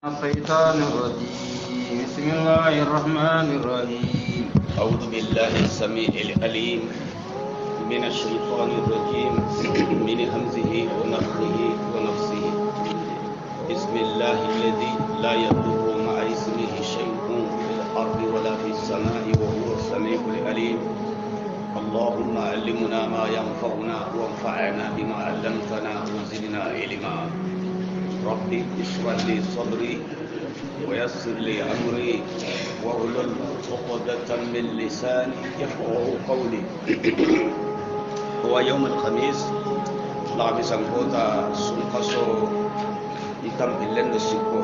الشيطان الرجيم بسم الله الرحمن الرحيم أعوذ بالله السميع العليم من الشيطان الرجيم من همزه ونفخه ونفسه بسم الله الذي لا يضر مع اسمه شيء في الأرض ولا في السماء وهو السميع العليم اللهم علمنا ما ينفعنا وانفعنا بما علمتنا وزدنا علما ربي اشرح لي صدري ويسر لي أمري واحلل عقدة من لساني يفقهوا قولي هو يوم الخميس لا بسنكوتا سنقصو يتم بلند السكو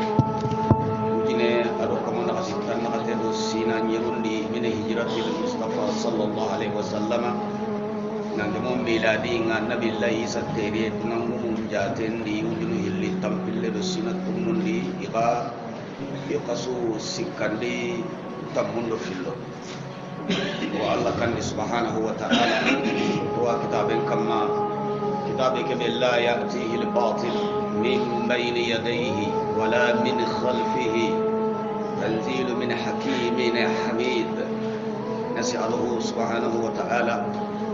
وجيني أدو كمان نقصيتان نقصيتو سينا نيرولي من هجرة المصطفى صلى الله عليه وسلم نعلم ميلادي عن نبي الله ستيري تنمو جاتين دي وجنو هلي تمبل رسينا تمنون دي إغا يقصو سكاندي تمنو فيلو والله كان سبحانه وتعالى هو كتاب كما كتابك لا يأتيه الباطل من بين يديه ولا من خلفه تنزيل من حكيم حميد نسأله سبحانه وتعالى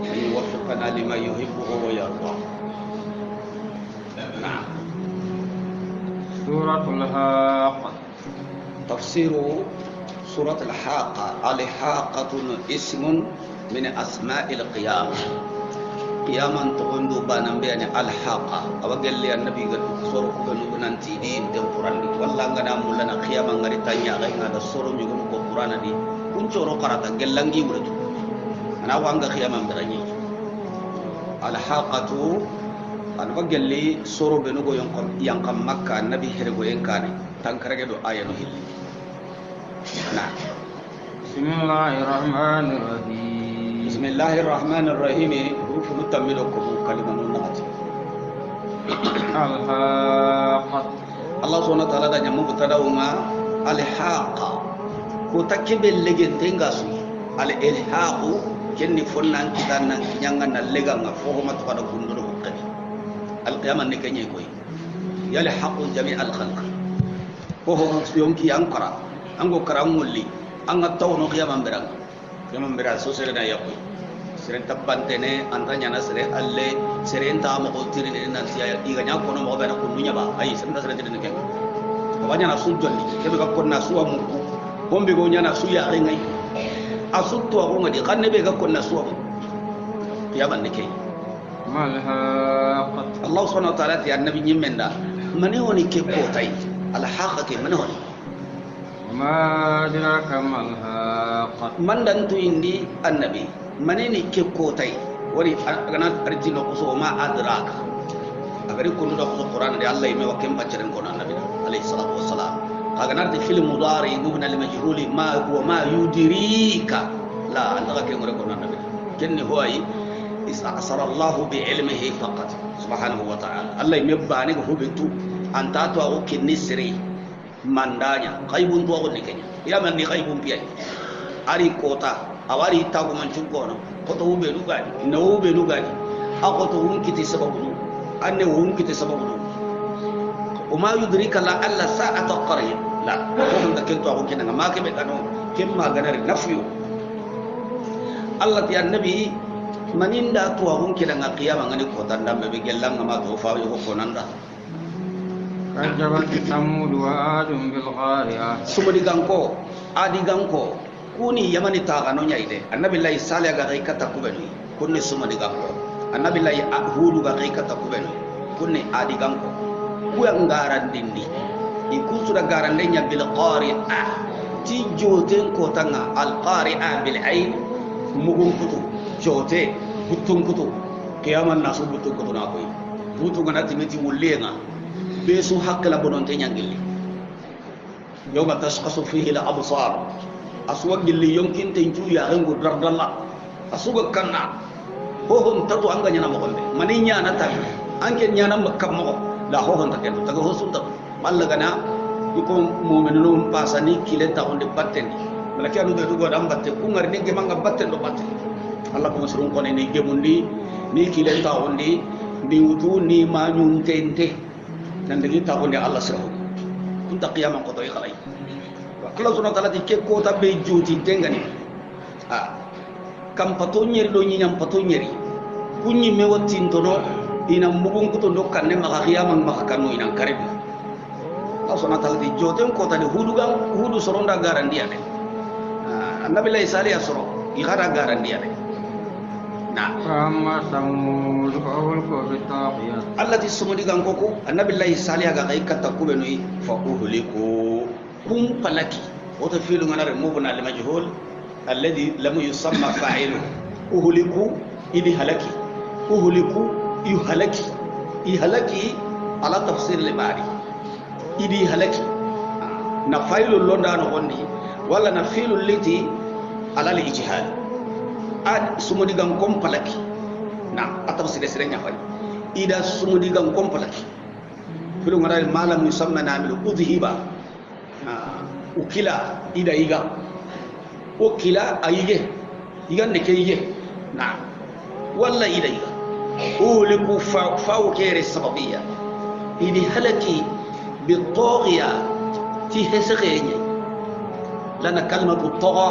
أن يوفقنا لما يحبه ويرضى. نعم. سورة الحاقة. تفسير سورة الحاقة. الحاقة اسم من أسماء القيامة. قياما تقندو بانم بيان الحاقة. أوجل لي النبي قال سورة كنو ننتي دين القرآن دي. والله أنا مولنا قياما غريتانيا غير هذا سورة يقولون القرآن دي. كنشورو قراتا جلانجي ولدو. أنا وانغا خياما براني الحاقة أنا بقول لي سورة بنوغو ينقم مكة النبي هرغو ينكاني تنكرغ دو آية نهيل. نعم. بسم الله الرحمن الرحيم بسم الله الرحمن الرحيم حروف نتملكم كلمة نغتي الحاقة. الله سبحانه وتعالى دا نمو بتداوما الحاقة كو تكبل لجن تنغاسو الإلحاق كني فنان كتانا نيانغانا لغانا فوهما تقادا كندو بقني القيامة نكني كوي يلحق جميع الخلق فوهما يومكي أنقرا أنغو كرامولي أنغا تونو قيامة برا سوسرنا يقوي سرين تبانتني أنتانيا نسرين اللي سرين تامو تيرين نانسيا إيغانيا كونو مغبانا كنونيا با أي سرين تسرين تيرين كي وبانيا نسو جولي كيبقى كون نسو أموركو هم بيقونيا نسو يا غيني asuttu wa ngadi kanne be gakko na suwa ya man nake malhaqat. Allah subhanahu wa ta'ala ya annabi nyimmenda mane woni ke ko tay al haqaqi mane woni ma diraka malhaqat. man dan tu indi annabi mane ni ke ko tay woni gana arjino ko so ma adraka agari kunu da ko Qur'an de Allah yime wakem baccaren ko annabi alayhi salatu wassalam kaga narti fil mudari mubna lil majhuli ma huwa ma yudirika la anta ke ngore ko nabi kenni hoyi is'asara Allah bi ilmihi faqat subhanahu wa ta'ala Allah yimebani ko hubitu anta to o kinni siri mandanya qaybun to wonni kenya ya man ni qaybun piyai ari kota awari tagu man chungono ko to ube lugani no ube lugani ako to hunkiti sababu anne hunkiti sababu وما يدريك لعل ساعة قريب لا وهم ذكرت أقول كنا ما كبت أنه كما جنر نفيو الله تيا النبي منين دا تو أقول كنا قيامة غني كوتان دام بيجلّان ما توفى يهوكونان دا كذبت ثمود وعاد بالقارعة. سمدي غانكو آدي غانكو كوني يمني تاغانو نيايدة النبي الله صالح غاي كتاكوبني كوني سمدي غانكو النبي الله هود غاي كتاكوبني كوني آدي غانكو kuya ngarandindi iku sudah garandenya bil qari'ah ti joten ko tanga al qari'ah bil ain mugun kutu jote butun kutu kiyaman nasu butun kutu na koy butu ngana timiti wulenga besu hakla bonon te nyangili yawma tashqasu fihi al absar aswa gilli yonkin te ju ya hangu dardalla asuga kanna ho hon tatu anga nyana mo gombe maninya na ta anke nyana makam mo la ho hon taken taga ho sunta malla gana iko mu'minun pasani kile ta onde batten malaki anu de dugo dam batte ku ngari ne manga batten do batte Allah ko surun ko ne ni gemundi ni kile ta onde ni wutu ni ma nyun tente nan de ta onde Allah sirahu kunta qiyamah ko to khalai Allah subhanahu wa ta'ala ke ko ta be juti tengani kam patonyeri do nyam patonyeri kunyi me watin tono ina mugun kuto dokkan ne maka qiyamah maka kanu ina karib Allah subhanahu wa ta'ala di joten ko ta de hudu soronda garandia de annabi la isali asro igara garandia de فأما ثمود فأهلكوا بالطاغية التي سمودي غانكوكو النبي الله صالح غا كاي كتاكو بنوي فأهلكوا كم فلكي وتفيل غنا مبنى لمجهول الذي لم يسمى فاعله أهلكوا إذ هلكي أهلكوا يهلكي على تفسير لباري إذ هلكي نفايل لوندا نغندي ولا نفيل التي على الاجتهاد sumudi gam kompalaki atam sire nya fay ida sumudi gam kompalaki filu ngara malam yusamma namil udhiba ukila ida iga ukila ayige igande ke ige walla ida iga uliku fa'u kere sababiyya idi halaki بالطاغية في هسغيني لأن كلمة الطغى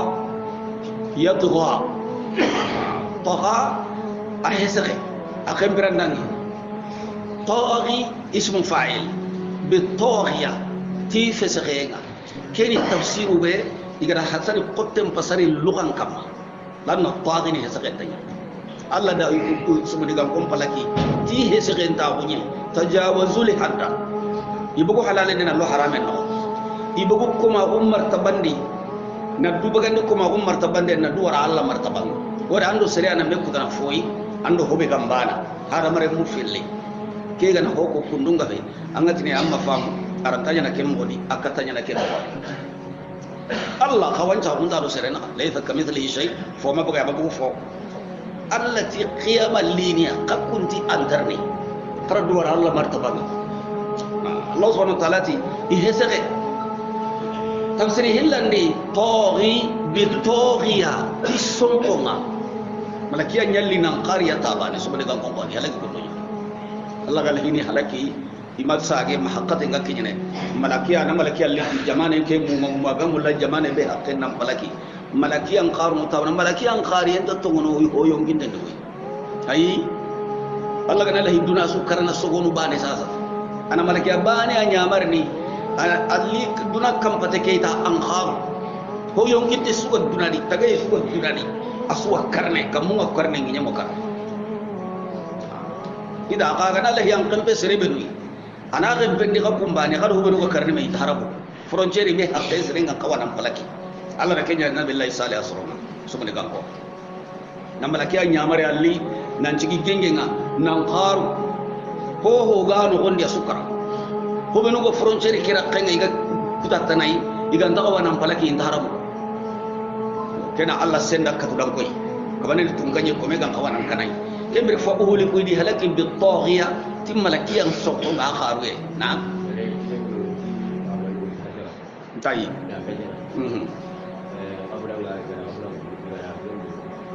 يطغى طغى أحسغي أخم برناني طاغي اسم فاعل بالطاغية تي فسغينا كان التفسير به يقول حسن قطن بصري اللغة كما لأن الطاغي هسغي تاني الله دا اسم ديغام كوم بلاكي تي هسغي تاغوني تجاوزوا لحدا يبقوا حلال دين الله حرام نو يبقوا كما مرتبندي ندو بغند كما مرتبندي ندو ورا الله مرتبان ورا ando sere ana mekku dana foyi ando hobe gambana hara mare mu fille ke gana hoko kundunga fe angati ne amma fam arantanya na kemgodi akatanya na kemgo Allah kawanca mun da sere na laysa kamithlihi shay fo ma buga babu fo allati qiyama linia kakunti antarni taradu ورا الله مرتبان الله سبحانه وتعالى يهسغ تفسير هلندي طاغي بالطاغية تسونكونا ملكيا نيالي نانقاريا تاباني سبحانه وتعالى هلكي كنوnya الله قال هيني هلكي imat sage mahakkat enga kinyane malakia na malakia li jamane ke mugamu la jamane be hakken nam balaki malakia an qaru mutawana malakia an qari enta tongono ho yonginde ndo ayi Allah kana la hiduna su karana sogonu bane sasa ana malakia bane anyamarni ali duna kampate keita ankhar ho yonginte suwa dunani tagay suwa dunani aswa karne kamunga karne nginya mokar ida kaga na la yang kampe serebenu ana ga bendi ga kumbani ga hubenu ga karne mai harabu frontiere be hakke serenga kawana palaki Allah na kenya nabi Allah sallallahu alaihi wasallam sumani ganko na malaki anyamare ali nan cigi gengenga nan qaru ho ga no gondi asukara hubenu go frontiere kira kenga iga kutatanai iga ndawa nan palaki indarabu kena Allah senda katudan koy kabane tunganye ko mega kawana kanai kembe fa uhuli ko di halakin bi taghiya timalakiyan sokko ga kharuwe na tayi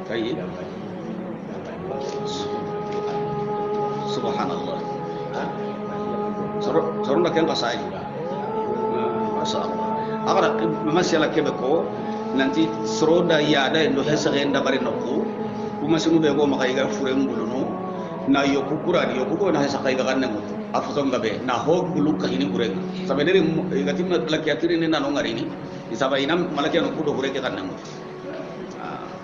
tayi subhanallah sorong na kan kasai masyaallah agara masyaallah kebeko nanti seroda yada endo hesagenda bari nokku kuma sunu be go makai ga fure mbuluno na yoku kurani yoku ko na hesakai ga kanne mutu afso ngabe na ho bulu ka ini kureng sabe dere gatim na lakiatiri ne na no ngari ni isaba inam malakian ko do hure ke kanne mutu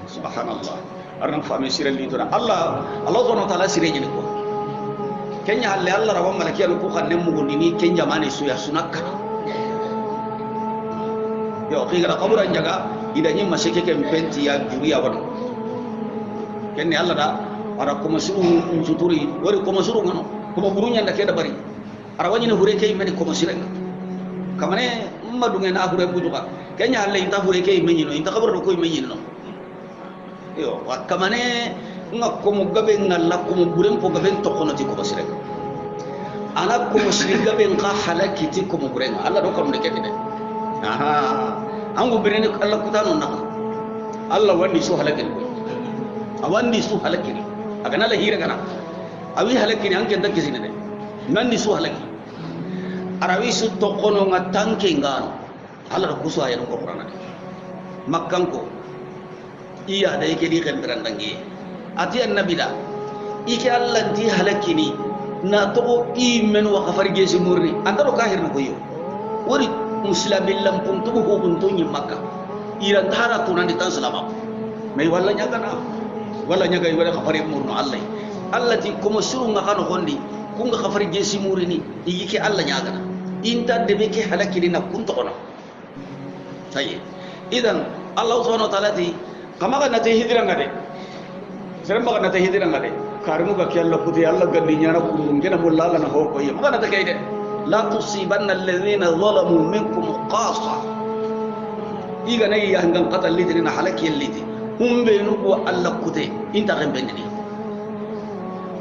subhanallah arna fami sirali to Allah subhanahu wa ta'ala sireni ko kenya halle Allah rawa malakian ko kanne mugo ni kenya mane suya sunakka yo kiga kaburan jaga idanya masih ke penti ya juri awan kenne Allah da ara ko masuru suturi wori ko masuru ngano ko burunya ndake da bari ara wani ne hure kay meni ko masirenga kamane madunga na hure bujuka kenya Allah inta hure kay menyi no inta kabur ko menyi no yo kamane ngakko mo gabe ngalla ko mo buren ko gabe to kono ti ko masirenga ana ko masirenga ben ka halaki ti ko mo burenga Allah do kam de kene aha ango birene Allah kutano naka Allah wandi su halakin ko awandi su halakin aga nala hira kana awi halakin an kenta kisine de nandi su halakin arawisu tokono nga tanke ngano Allah ko so ayano ko qur'ana makkan ko iya da yake di kan randange ati annabi da ike Allah ti halakini na to imen wa khafarge si murni andaro kahir ko yo wori muslimin lam puntu ko kuntu ni makka iran dhara tunan di tan salama mai walla nyaga na walla nyaga wala khafari murno Allah Allah ti ko musuru nga kanu hondi kunga khafarge si murni ike Allah nyaga na inta de be ke halakini na kunto kono tayi idan Allah subhanahu wa ta'ala ti kama kana te hidira ngade serem kana te hidira ngade karimu ga Allah kuti Allah gandi nyana kurun gena mullala na ho ko yi magana ta kai de la tusibanna alladhina zalamu minkum qasa iga nay yangan qatal lidina halaki lidi humbe nugo Allah kuti inta kan bendini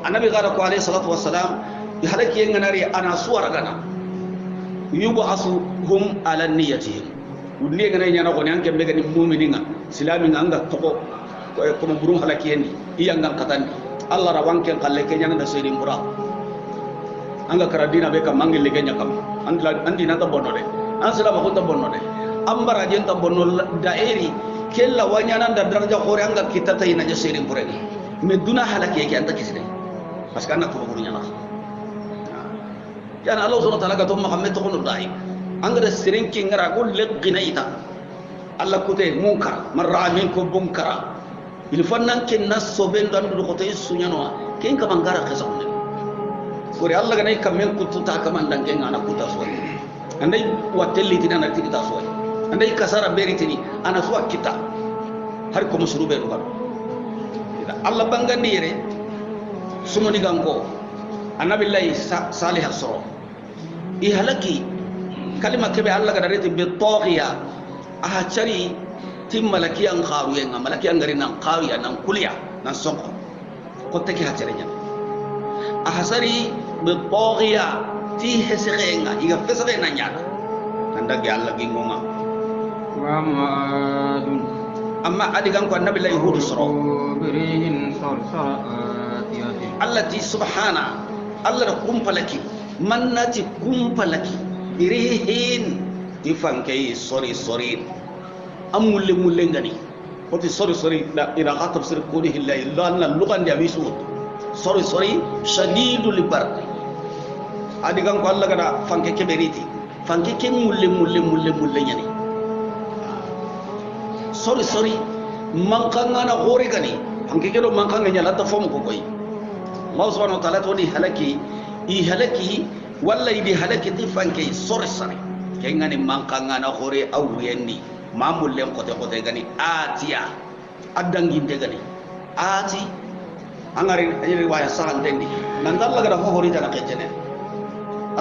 annabi gara ko alayhi salatu wassalam halaki nganari ana suwara gana yugo asu hum ala niyyatihim unne ngana nyana ko nyanke mega ni mu'mininga islaminga anga toko ko mo burum halaki en iyanga katandi Allah rawanken kalle kenya na seri mura anga karadina be kam mangil legenya kam andi na ta bonno de an sala ko ta bonno de ambara jen ta bonno daeri kella wanyana da daraja khore anga kita tay na seri mura ni meduna halaki ke anta kisne paskana ko burunya na yana Allah subhanahu wa ta'ala ga to Muhammad to kono dai angara sirinki ngara gol leqina ita Allah kute munkar marra minkum bunkara il fannan ken nasso ben dan do ko tay sunyano ken ka mangara khasa hunde kore Allah ga nay kamen kutu ta kaman dan ken ana kuta so andai watelli tina na tina so andai kasara beritini ana so kita har ko musuru be ruba Allah bangandi yere sumoni gango annabillahi salih asro i halaki kalima kebe Allah ga darete be toghiya aha cari tim malakiyan khawiya nga malakiyan gari nan khawiya nan kuliya nan sonko ko take ha cari nya aha sari be toghiya ti hesere nga iga fesere nan nya nan dagi Allah gi ngonga amma adigan ko annabi lay hudu soro Allah ti subhana Allah da kumpalaki mannati kumpalaki irihin tifan kai sorry amulle mulle ngani oti sorry la ila khatab sir kuni illa illa anna lugan dia bisu sorry shadidul barq adigan ko Allah kada fanke ke beriti fanke ke mulle nyani sorry mankanga na hore gani fanke ke do mankanga nyala ta fomu ko koy Allah subhanahu wa ta'ala to di halaki walla idi halaki tifan kai sorry kengani mankanga na hore awyendi mamullen kote gani atiya addanginde gani ati angari ajiri waya sahan dendi nan dalla gada ho hori dana kejene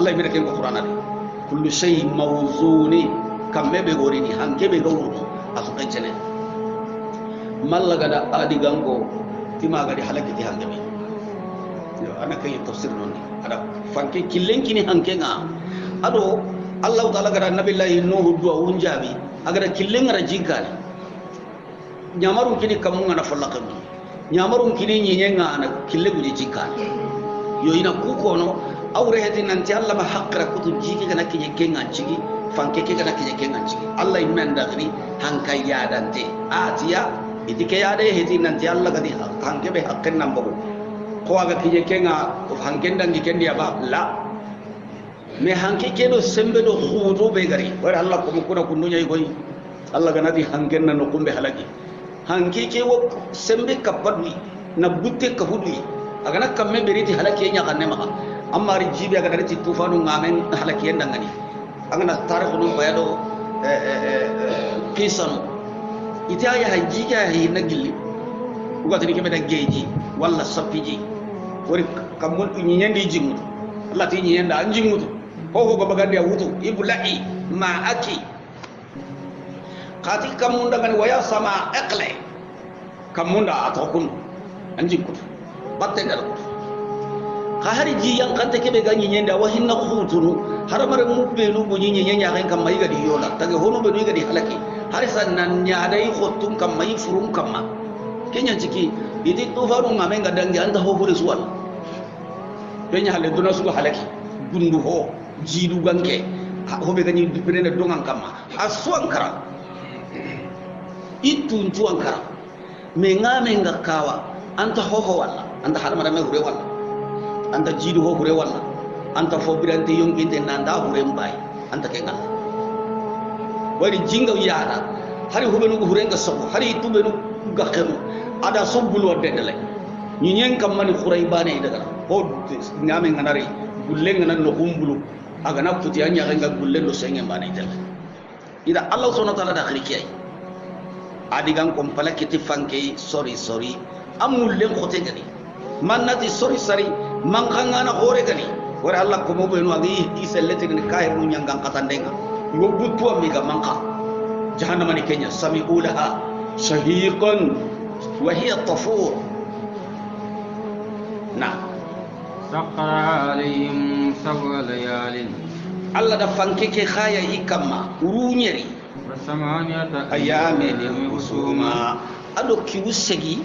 Allah ibira ken ko qur'ana de kullu shay mawzuni kamme be gorini hanke be gawru asu kejene malla gada adi gango tima gadi halaki ti hange be yo ana kay tafsir nonni ada fanke killenki ni hanke nga ado Allah ta'ala gada nabillahi nuhu duwa unjabi agada killen ngara jinkani nyamarum kini kamunga na fallaqam nyamarum kini nyenga na kille guji jinkani yo ina kukono awre heti nanti Allah ma haqqra kutu jiki kana kinye kenga chigi fanke ke kana kinye kenga chigi Allah imenda gani hanka yadante atiya idike yade heti nanti Allah gadi hanke be haqqen nambo ko aga kinye kenga hanken dangi kendi aba la me hanke kedo sembe do khudo be gari wala Allah ko kuna kununya goyi Allah ganati hanken na no kumbe halaki hanke ke wo sembe kabadwi na butte ka hudwi agana kamme beriti halaki nya kanne maka amma ri jibe aga dariti tufanu ngamen halaki yanda ngani agana tarikhu no bayado kisanu ita ya haji ka hi nagilli ugati ni kebe da geji walla sapiji wori kamul nyindi jimu Allah ti nyenda anjimu ho bagandi wutu ibulahi ma aki kati kamunda kan waya sama ekle kamunda atokun anjikut batte dal khari ji yang kante kebe ganyi nyenda wa hinna khutunu haramare mu be lu bunyi nyenya kan kamai gadi yola tage hono be gadi halaki hari sannan nyadai khotun kamai furum kamma kenya ciki idi to faru ngame ngadangi anda ho hore suwal benya hale duna su halaki gundu ho jidu ganke hobe gani birene dongan kama asu ankara itu untu ankara me ngame ngakawa anta hoho walla anta harmara me hure walla anta jidu ho hure walla anta fobirante yonkinte nanda hure mbai anta kengal wari jinga yara hari hubenu hurenga sabu hari tubenu gakhemu ada sobbul wadde dele ñen kam mani khuray bane daga ho ngame nganari gulle nganan no humbulu aga na kuti anya nga gulle no senge bane dele ida allah subhanahu wa ta'ala da khirikiyai adigan kom palakiti fanke sorry amul len khote gani manati sorry man khangana hore gani wara allah ko mo benu agi isellete ni kayr nu nyangan katandenga yo butu amiga manka jahannama ni kenya sami'ulaha shahiqan wa hiya tafur nah سقر عليهم سبع ليال Allah da fankeke khaya ikamma urunyeri وثمانية ayamin husuma ado kiwusegi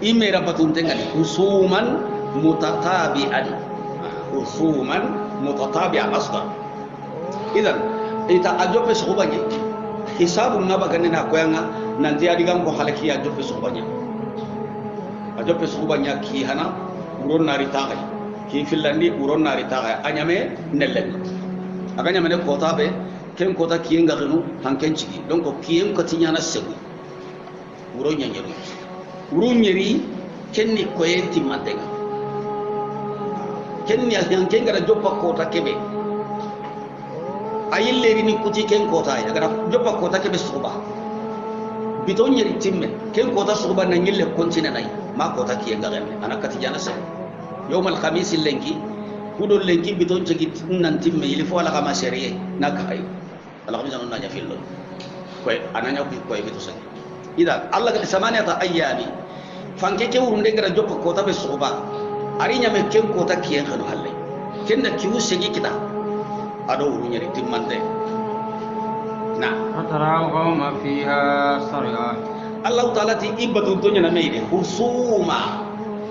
imera batuntengali husuman mutatabi'an asdar idan ita ajope sokobanye hisabu ngaba ganena koyanga nanti adigam ko halaki ajope sokobanya ki hana uron nari tagai ki filandi uron nari tagai anyame nellen aganya mene kota be ken kota kiyenga gnu hanken cigi donc kiyen ko tinyana segu uron nyeri kenni koyenti mandenga kenni hanken gara joppa kota kebe ayille ni kuti ken kota ya gara joppa kota kebe soba biton nyeri timme ken kota soba na nyille kontine nay ma kota kiyenga gane anakati jana segu yawmal khamis lenki kudo lenki biton cegi nan timme il faut ala kama sérieux nakai ala kama janon nanya fillo koy ananya ko bitu sen ida allah ga samaniyata ayyami fanke ke urunde gara joppa kota be soba ari nyame ken kota kiyen khanu halle kenna kiwu segi kita ado urunyari timmande na فترى القوم فيها صرعى allah taala ti ibadu dunya na meide husuma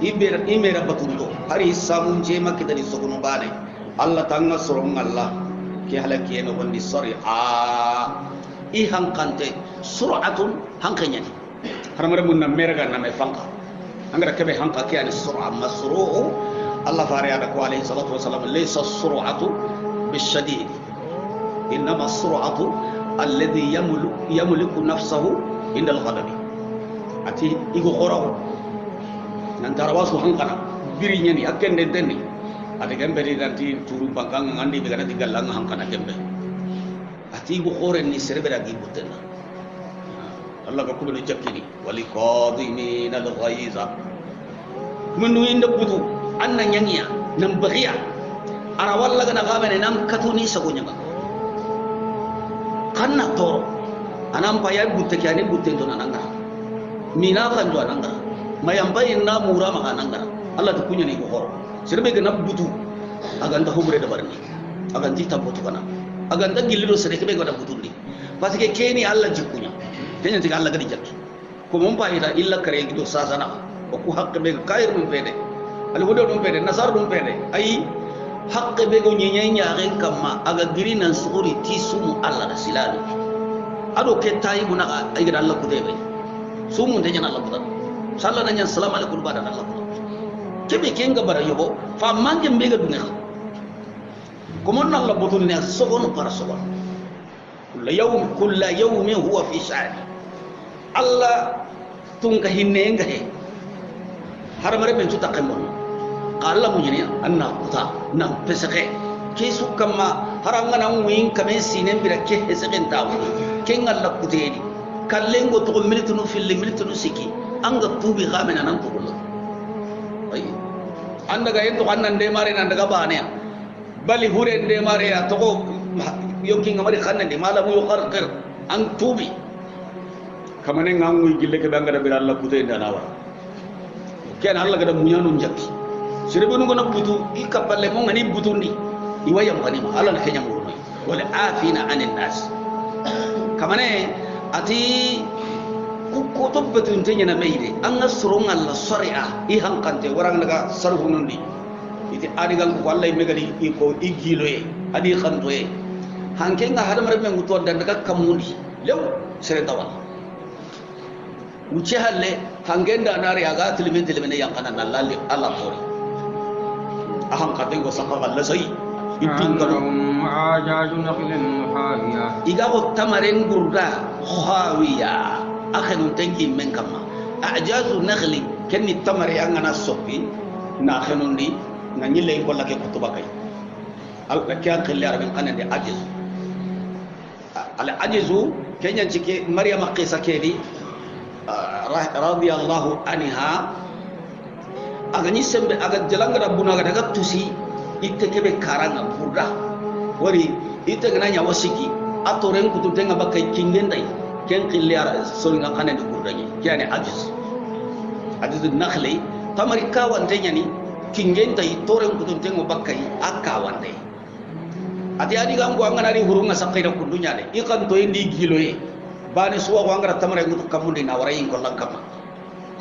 imera batundo hari samun je makita ni sokunu bane allah tanga sorong allah ke halaki no gondi sorry i hankante sur'atun hankanya ni haramare munna meraga na me fanka angara kebe hanka ke ani sur'a masru'u allah fariya ko alayhi salatu wasalam laysa sur'atu bishadid inma sur'atu alladhi yamliku nafsahu inda al-ghadabi ati igo khoro nan tarawasu hankana biri nyani akende denni ati gembe di nanti turu bangkang ngandi be kana tigal lang hankana gembe ati igo khore ni serbe ragi butenna Allah ka kubelu jakkini wali qadimin al-ghaiza menu inda butu anna nyangiya nam baghiya ara walla gana gamene nam katuni sagonya ba kanna toro anam payay butte kyani butte to nananga mina kan do nananga mayambai na mura makananga Allah ta kunya ni ko horo sirbe gana butu aganda hubure da barni aganti tabotu kana aganda gillido sere ke be goda butundi parce que keni Allah jikunya tenya tiga Allah gadi jakki ko mon payida illa kare gido sasana ko ku hakke be kayr dum pede al hudo dum pede nasar dum pede ay hakke be go nyenya nyaaren kamma aga girinan suri tisumu Allah da silali ado ke tayi buna ay gada Allah ku debe sumu tenya Allah ku sallallahu alaihi wasallam alaikum badan Allah kebe kenga bara yobo fa mange mbega dunga ko mon Allah botun ne sogon para sogon kullu yawmin huwa fi sha'ni Allah tunga hinne ngahe har mare ben tuta kemon qalla munyani anna kuta nam pesake kesu kama haranga nan win kame sinen bira ke hesegen tawo ken Allah kuteni kallengo to minute no fil minute no siki anga tubi gamena nan to gollo ay anda ga yendo kannan de mare nan daga bane bali hure de mare ya to yonki ngamari kannan de malamu yuqarqir an tubi kamane ngangu gille ke banga da bir Allah kutai danawa ken Allah ga da munyanu jakki sirbe nu gona butu ikaballe mo ngani butundi iwayam kanima Allah kenya murno wala afina anin nas kamane ati ko tobbetun tenya na meide an nasrun Allah sari'a i hankante warang daga sarhunundi iti adigan ko wallahi megadi iko igiloye adi khantoye hanke nga hadamare men guto daga kamundi lew sere tawal uce halle hangenda nari aga tilmin yang kana nalali Allah tori aham katengo saka Allah sai itingalo ajaju naqlin hawiya igago tamaren gurda hawiya akhenu tengi men kama ajazu nakhli kenni tamare angana soppi na khenundi na nyile ko lake kutuba kay al kyan khilli arabin kanande ajiz al ajizu kenya cike maryam qisa kedi radiyallahu anha aga ni sembe aga jalanga rabbuna aga daga tusi itte kebe karanga burda wari itte gana nya wasiki atoren kutu tenga bakay kingendai ken khilliara solinga kanande burda ni yani ajiz nakhli tamari kawante nyani kingendai toren kutu tenga bakay akawante ati adi gango anganari hurunga sakaira kundunya de ikan to indi giloye bani suwa wangara tamare ngutu kamundi na warai ngollan kama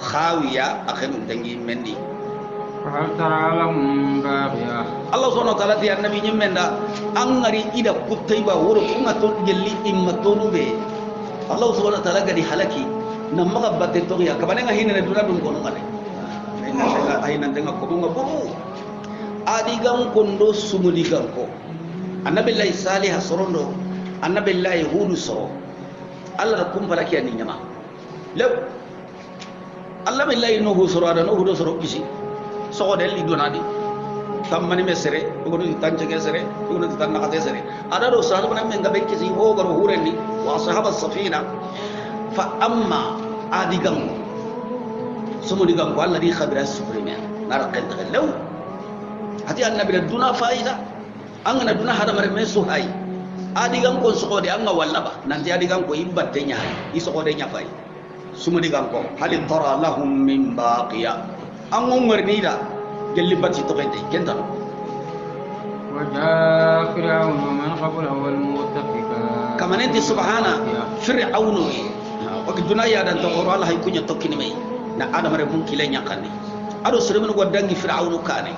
khawiya akhenu tengi mendi fahal tara lahum baqiya Allah subhanahu wa ta'ala ti annabi nyemmenda angari ida kuttaiba wuro kunga to gelli imma tonu be Allah subhanahu wa ta'ala gadi halaki namma batte to ya kabane nga hinene duna dum kono ngale ayina tenga ko dunga buru adi gam kondo sumuli ganko annabi Allah salih sorondo annabi Allah hudu so Allah rakum baraki ani nyama lew Allah billahi no hu soro ada no hu do soro kisi so del li donadi tammani mesere ugono tanje gesere ugono tanna kate sere ada do sahaba na men gabe kisi ho garo hureni wa sahaba safina fa amma adigam sumu digam ko Allah di khabira supreme nar qad law hati annabi duna faida angana duna hada mare mesu hay adigam ko so de anga wallaba nanti adigam ko imbatte nya iso ko de nya fay sumu digam ko hal tara lahum min baqiya angon ngarnida gelli batti to kete kenta وجاء فرعون ومن قبله والمؤتفكات kama nanti subhana fir'aun waqt dunaya dan to Allah hay kunya tokkini mai na adam re mun kile nyakani ado sere mun go dangi fir'aun kane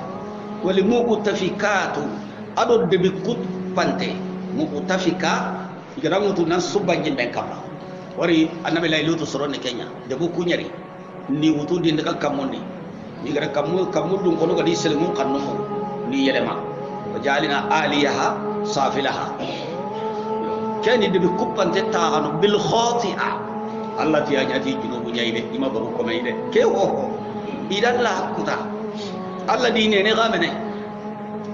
wal mu'tafikatu ado de bi kut pante mu'tafika igaramu tu nan subanje ben kama wari annabi laylutu sorone kenya de bu kunyari ni wutu di ndaka kamundi ni gara kamu dum kono gadi selmu kanno ni yelema wajalina aliyaha safilaha kani de bi kupante taano bil khati'a Allah ti ajati junubu nyayde ima baru ko mayde ke ho idan la kuta Allah di ne gamene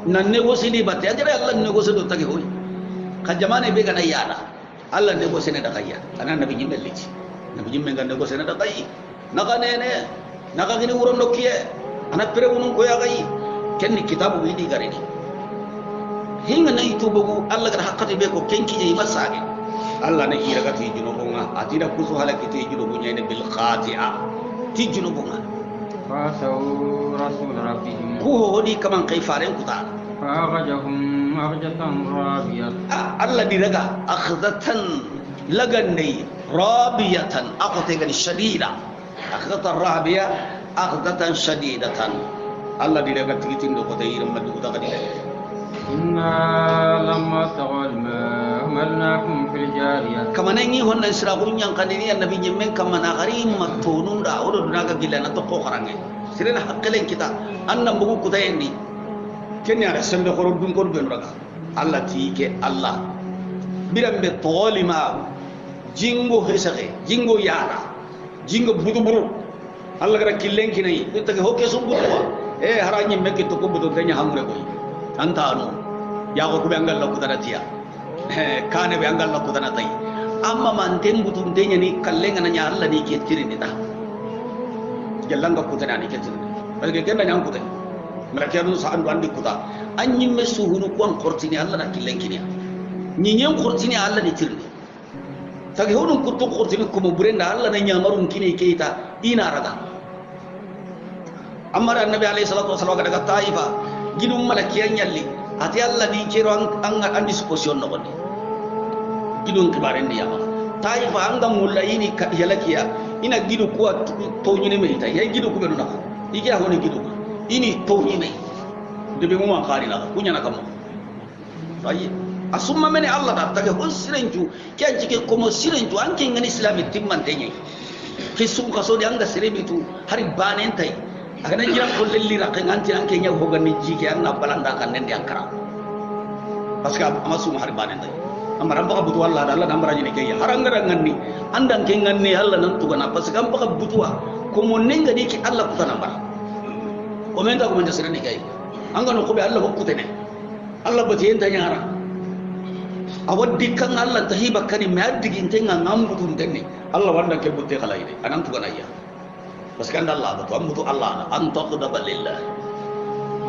nan ne wosini batte agara Allah ne goso do tagi hoy ka jamane be kana yada Allah ne goso ne da kayya ana nabi nyimmelici nabi nyimme ngande goso ne da kayyi naka nene naka gini wuron dokiye ana pere wunun ko ya gayi kenni kitabu wi di garini hinga na itu bugu Allah gar hakkati be ko kenki e masage Allah na ira gati junubu nga atida kusu halaki ti junubu nyene bil khati'a ti junubu nga فأتوا رسول ربهم ko hodi kaman kai faren kuta فأخرجهم أخرجة رابية Allah diraga akhdatan laganni rabiyatan aqtatan shadida akhdatan rabiya akhdatan shadidatan Allah diraga tigitin do ko tayir madu kuta kadi إنا لما طغى الماء حملناكم في الجارية kama nangi honna isra gunyang kanini annabi nyemmen kama na garim matunun da odo dunaga gilana to ko karange sirena hakkelen kita annam bugu kutayendi kenya sembe ko dum ko ben raga Allah tike Allah birambe tolima jingo hesage jingo yara jingo buduburu Allah gara killen kinai itage hoke sumbuwa haranye mekke to ko budo tenya hamre koy anta anu ya ko be angal lokku taratiya kane be angal lokku tanatai amma man tembutun tenya ni kallenga nanya Allah ni ke tirini ta jallanga kutana ni ke tirini balge kenna nyang kutai mereka nu sa andu andi kuta anyi mesu hunu kon kortini Allah na killen kinya nyinyen kortini Allah ni tirini tagi hunu kutu kortini ko mo burenda Allah na nyamarun kini keita ina raga amma annabi alayhi salatu wasallam daga taifa gidum malakiyan yalli ati Allah di kero an disposition no woni gidum kibaren ni yama taifa anga mulla ini yalakiya ina gidu ko to nyine mai ta ya gidu ko be na iki ha woni gidu ini to nyine debi mu man kharina kunya na kamo ayi asumma mene Allah da tage hon sirenju kyan cike kuma sirenju an kin ngani islami timman tenye ke sun kaso da anga sirebitu hari banen tai aga nan jiran ko lelli rakin anti an kenya ho ganni jike an na balanda kan nen ankara parce que amasu hari banen tai amara baka butu Allah da Allah da amara ni kenya harangara nganni andan ken nganni Allah nan tugana parce que am baka butuwa ko mon nenga ni ki Allah kutana bara o men da ko men sirani kai an ga no ko be Allah hokkutene Allah bati yenta nyara awaddi kan Allah tahiba kani me addigin tenga ngambutun tenne Allah wanda ke butte kala ide anan tugana ya parce que Allah batu ambutu Allah an taqda lillah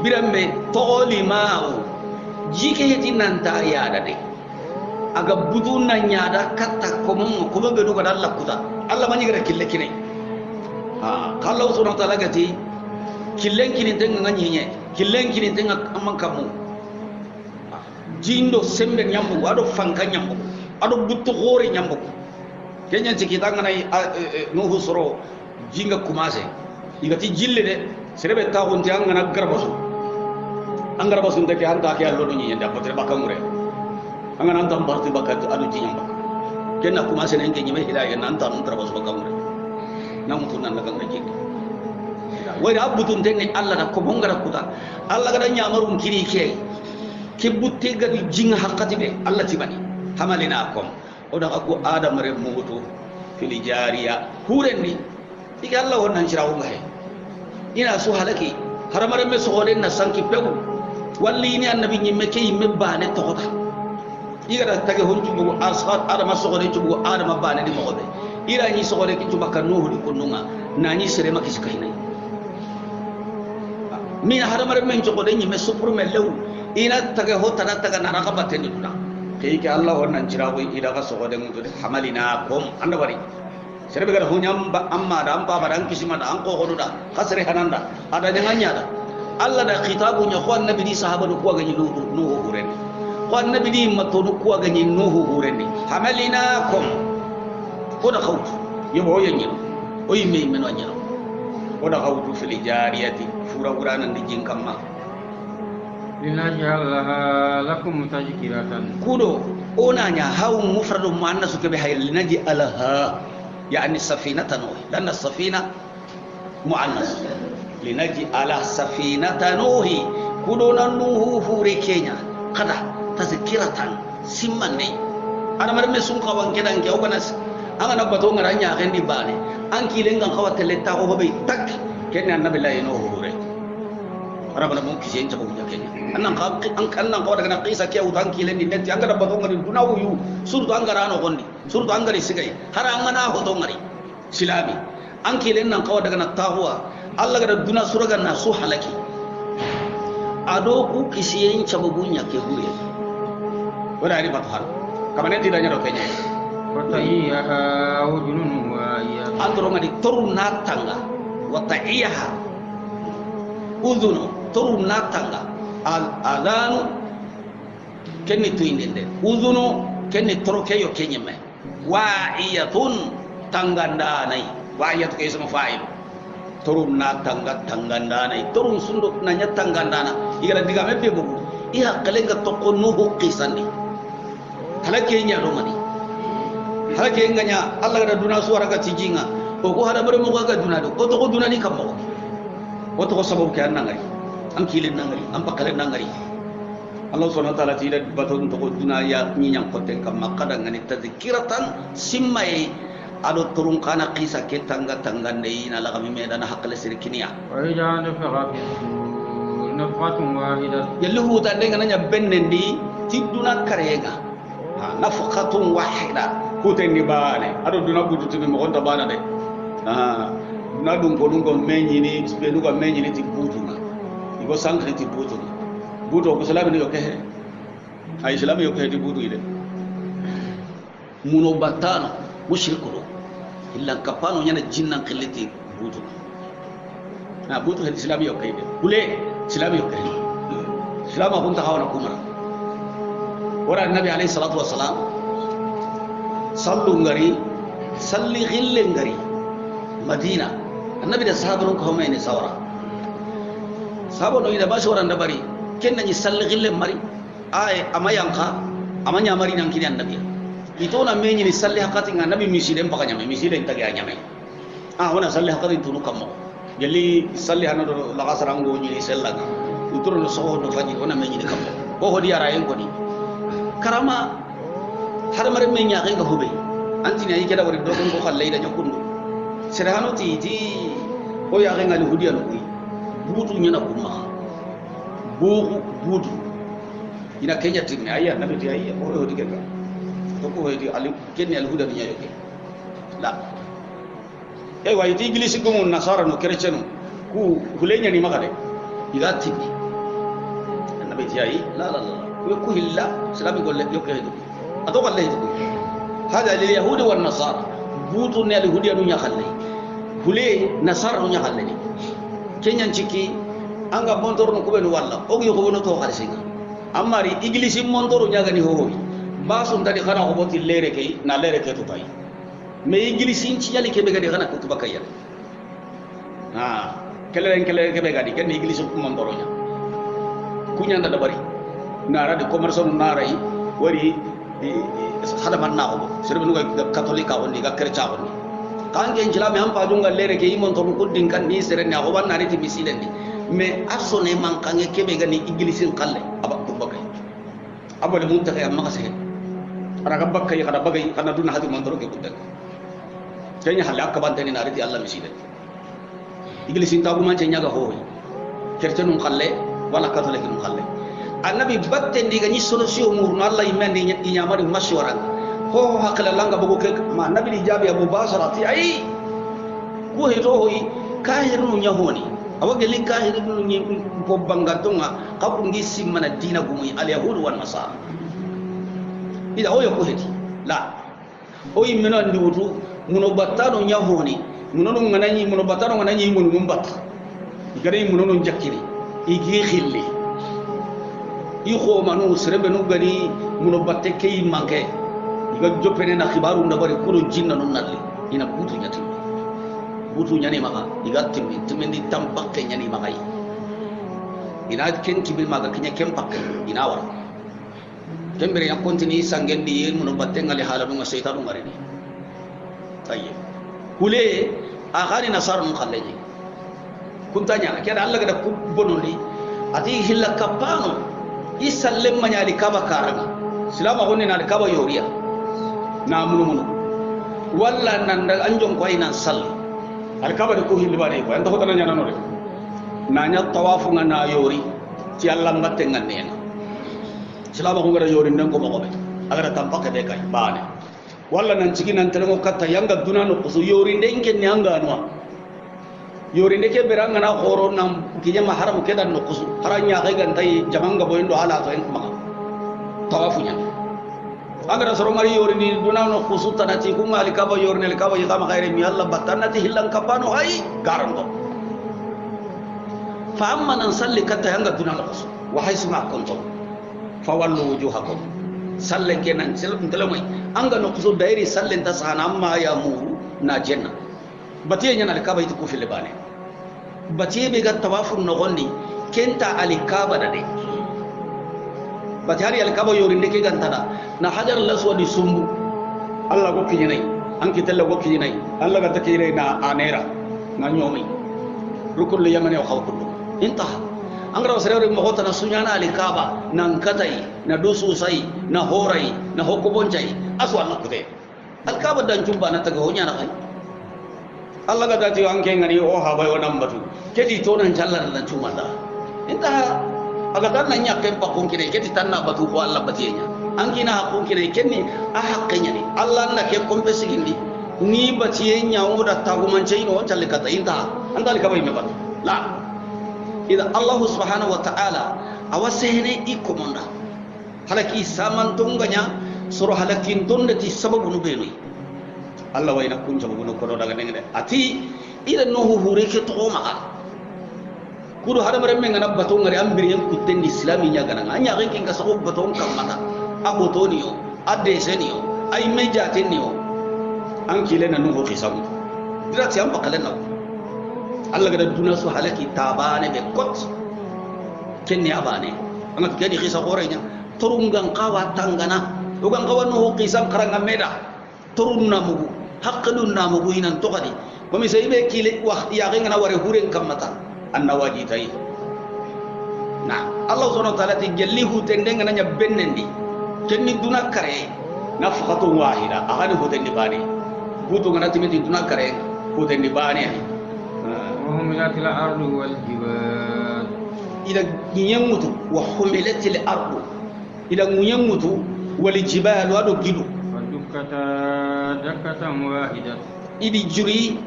birambe toli ma'u jike heti nan ta ya da de aga butu nan ya da katta ko mun ko be do ga Allah kuta Allah mani ga kille kine ha kallahu subhanahu wa ta'ala gati killen kinin tenga nganye killen kinin tenga amman kamu jindo sembe nyambu ado fanka nyambu ado buttu gore nyambu kenya ciki tanga nay nuhu soro jinga kumase igati jille de serebe ta honti anga na garbasu angarabasu ndeke anta ke allo ni nyenda potre bakamure anga nan tam barti bakat ado jinyamba kenna kumase nan ke nyime hidaya nan tam tarabasu bakamure nan mutun nan daga ngajik wai abutun tenne Allah da ko bongara kuta Allah ga nyamarum kiri ke kibutte gadi jinga haqqati be Allah tibani hamalina kom oda ko adam re muto fili jariya hurenni diga Allah wannan shirawo mai ina so halaki haramare me so hoden na sanki pegu walli ni annabi nyimme ke yimme bane tokota iga da tage honju bu ashat adama so hoden ju adama bane di mogobe ira ni so hoden ki ju bakka nuhu di kununga nani sere makisi kainai min haramare men jo hoden nyimme supur me lew ina tage hota na taga na rakabate ni duna kai ke Allah wannan jirawo ida ga so hoden mutu hamalina kom anda bari serbe gara hunyam ba amma da ampa badan kisima da anko hodo da kasre hananda ada nyanya da Allah da khitabunya ko annabi di sahabatu ko ganyi nuhu huren ko annabi di matodu ko ganyi nuhu huren hamalina kom ko da khawt yebo yanyi o yimme men wanya ko da khawtu fil jariyati fura qur'anan di jinkamma linaj'alaha lakum tadhkiratan kudo onanya hawum mufradun muannas ke be hayl linaj'alaha يعني سفينة نوح لأن السفينة مؤنث لنجعل سفينة نوح كلنا نوح فوري كينيا قد تذكرة سمني أنا مرمي سونكا وانكيدا انكي أوبناس أنا نبتو نرانيا غندي باني أنكي لنغان خوات تلتا وبي تك كينيا النبي الله ينوح فوري أنا بنا ممكن شيء تقول يا كينيا أنا قاعد أنا قيسا كيا وتانكي لني نتي أنا نبتو نرانيا دوناو يو سورة أنغرانو غندي surtout angari sigay hara angana hoto ngari silami anki len nan kawa daga na tahwa Allah ga duna suraga na su halaki ado ku kisiyen chabugunya ke hure wala ni bathar kamane tidanya do kenya wata'iyaha wujunun wa iya andro ngadi toru natanga wata'iyaha udhunu toru natanga al adanu kenni tuindende udhunu kenni toroke yo kenyeme wa'iyatun tanggandanai wa'iyatu kay sama fa'il turun na tanggandanai turun sunduk nanya tanggandana igala diga mebe bugu iha kalenga tokonuhu qisani halake nya do mani halake nganya Allah da duna suara ga cijinga o ko hada bare mo ga duna do ko to ko duna ni kammo o to ko sababu kan nangari an kilin nangari an pakalen nangari Allah subhanahu wa ta'ala tidak batun to duna ya nyinyang konten kam makada ngani tadhkiratan simmai ado turun kana qisa ke tangga nei na la kami medana hakle sirkinia wa ija nafqatun wahida yalhu ta de ngana bennendi tiduna karega ha nafqatun wahida kutendi bane ado duna bujutu be mo gonda bana de ha na dum ko menyi ni spenu ko menyi ni tibutuna igo sankri tibutuna buto ko salami yo kehe ay salami yo kehe di butu ile muno batano mushriku illa kapano nyana jinnan khiliti butu na butu hedi salami yo kehe kule salami yo kehe salama kunta hawana kumara ora nabi alayhi salatu wassalam sallu ngari salli ghille ngari madina annabi da sahabun ko mai ne sawara sabo no ida bashi waran da bari kenna ni salli gille mari ay amayanka amanya mari nan kini annabi itona menyi ni salli hakati nga nabi misiden paka nyame misiden tagi nyame wana salli hakati tunu kammo gelli salli hanado la kasarango ni sellaga uturo no so no faji wana menyi ni kammo ko hodi ara en kodi karama har mare menya ga hobe antini ay keda wari dogon ko khallay da nyakundu sere hanoti ti o ya ga ngali hudi anu butu nyana kuma butu ina kenya tinne ayya nabi ti ayya ko hodi keda ko hodi ali kenni al huda nya yoke la e way ti iglisi ko mun nasara no chrétien ku hulenya ni magade igati nabi ti ayya la ko hilla salami golle yoke hedu ato galle hedu hada lil yahudi wan nasara butu ne al hudi anu nya khalle hule nasara no nya khalle ni kenyan ciki anga montoro no kubenu walla ogi ko wono to khale singa amari iglisi montoro nyaga ni hohobi basu ndadi khana ko boti lere kay na lere ke to tay me iglisi ci yali ke be gadi khana ko to bakaya kelere ke be gadi ken iglisi montoro nya kunya nda bari nara de commerce no nara yi wari hada man na ko serbe no catholique on ni ga chrétien on ni kange njila me hampa junga lere ke imon to ko din kan ni sere na ko ban na riti misiden ni me asone man kange kebe gani iglisin kalle aba ko bakay abale mun ta kay amma kase ara ga bakay kada bagay kana duna hadu man to ke budda kenya halaka bante ni na riti allah misiden iglisin ta ko man cenya ga hoy kertenum kalle wala catholique num kalle annabi batte ndiga ni solution murno allah imende ni nyamari mashwara ho hakala langa bugo ke ma nabi jabi abu basarati ai ko heto hoyi kahiru nyahoni awage li kahiru ni ko bangatonga kabu ngi simmana dina gumi al yahud wan nasara ida hoyo ko heti la hoyi meno ndi wutu muno battano nyahoni muno nganani muno battano nganani muno mumbatta gare muno non jakkiri igi khilli iko manu serebe no gani muno batte kay manke iga jopene na khibaru ndabari kuno jinna non nalli ina butu nyani maka iga timindi tambakke nyani makai ina kenti bil maga kenya kempak ina war kembere ya kontini sangendi yen muno batte ngali halanu nga shaytanu ngarini tayyib kule akhari nasar mun khalleji kuntanya keda Allah gada kubonoli ati hilla kapano isallem manyali kaba karanga silama gonni na kaba yoriya na munu walla nan da anjon ko ina salli alkaba ko hilbane ko anta ko tan nyana no re na nya tawafu ngana yori ci Allah ngatte nganne na silama ko ngara yori nan ko mo be agara tampake be kay bane walla nan cigi nan tan ko katta yanga dunano ko so yori den ken nyanga no yori ndeke beranga na khoro nam kinyama haram kedan no kusu haranya kay gantai jamanga boyndo ala to en ma tawafunya agara soro mari yori ni duna no kusu tanati kuma alikaba yori ne alikaba yama khaire mi Allah batanati hillan kapano ay garando fa amma nan salli katta yanga duna no kusu wa haysu ma kuntum fa wallu wujuhakum salle kenan telamai anga no kusu dairi salle ta sana amma ya mu na janna batiye nyana alikaba itu kufile bane batiye be ga tawafun no gondi kenta alikaba dade batari alikaba yori ndeke gantana na hajar al-aswad sumbu Allah go kijinai an kitalla go kijinai Allah ga takire na anera na nyomi rukul yamani wa khawkullu intaha angra wasare mo hota na sunyana alikaba nan katai na dusu sai na horai na hokobonjai asu Allah kude alikaba dan jumba na taga honya na kai Allah ga dati an ke ngani o ha bai wannan batu kedi to nan jallar nan cumanda inta aga tan nan yakke pa kun kine kedi tan na batu ko Allah batinya an kina hakun kine kenni a hakkanya ni Allah na ke kompe sigindi ni batinya ngoda tagumance ino challe kata inta andal ka bai me batu la ida Allah subhanahu wa ta'ala awasene ikomonda halaki samantunganya suru halakin tondati sababu no beni Allah wayna kunja buguno ko daga ngene ati ila no hure ke to maka kudu hada mare men ngana bato ngari ambiri en kutten islami nya gana anya ken ken ka so bato kam mata abotoniyo adeseniyo ay mejateniyo an kile na no hisabu dirati am bakale na Allah gada duna su halaki tabane be kot kenni abane angat kedi khisa qorenya torungan qawa tangana ugan qawa no qisan qaranga meda torunna mugu haqqalun namugu hinan toqadi komi saybe kile wa ya ngana ware huren kamata anna wajitai na Allah subhanahu wa ta'ala ti jallihu tendenga nanya bennendi kenni duna kare nafqatu wahida agani hotendi bani butu ngana timiti duna kare hotendi bani وهملت الأرض والجبال إلى نيموت وحملت الأرض إلى نيموت والجبال ودكدو فدكتا دكة واحدة إلى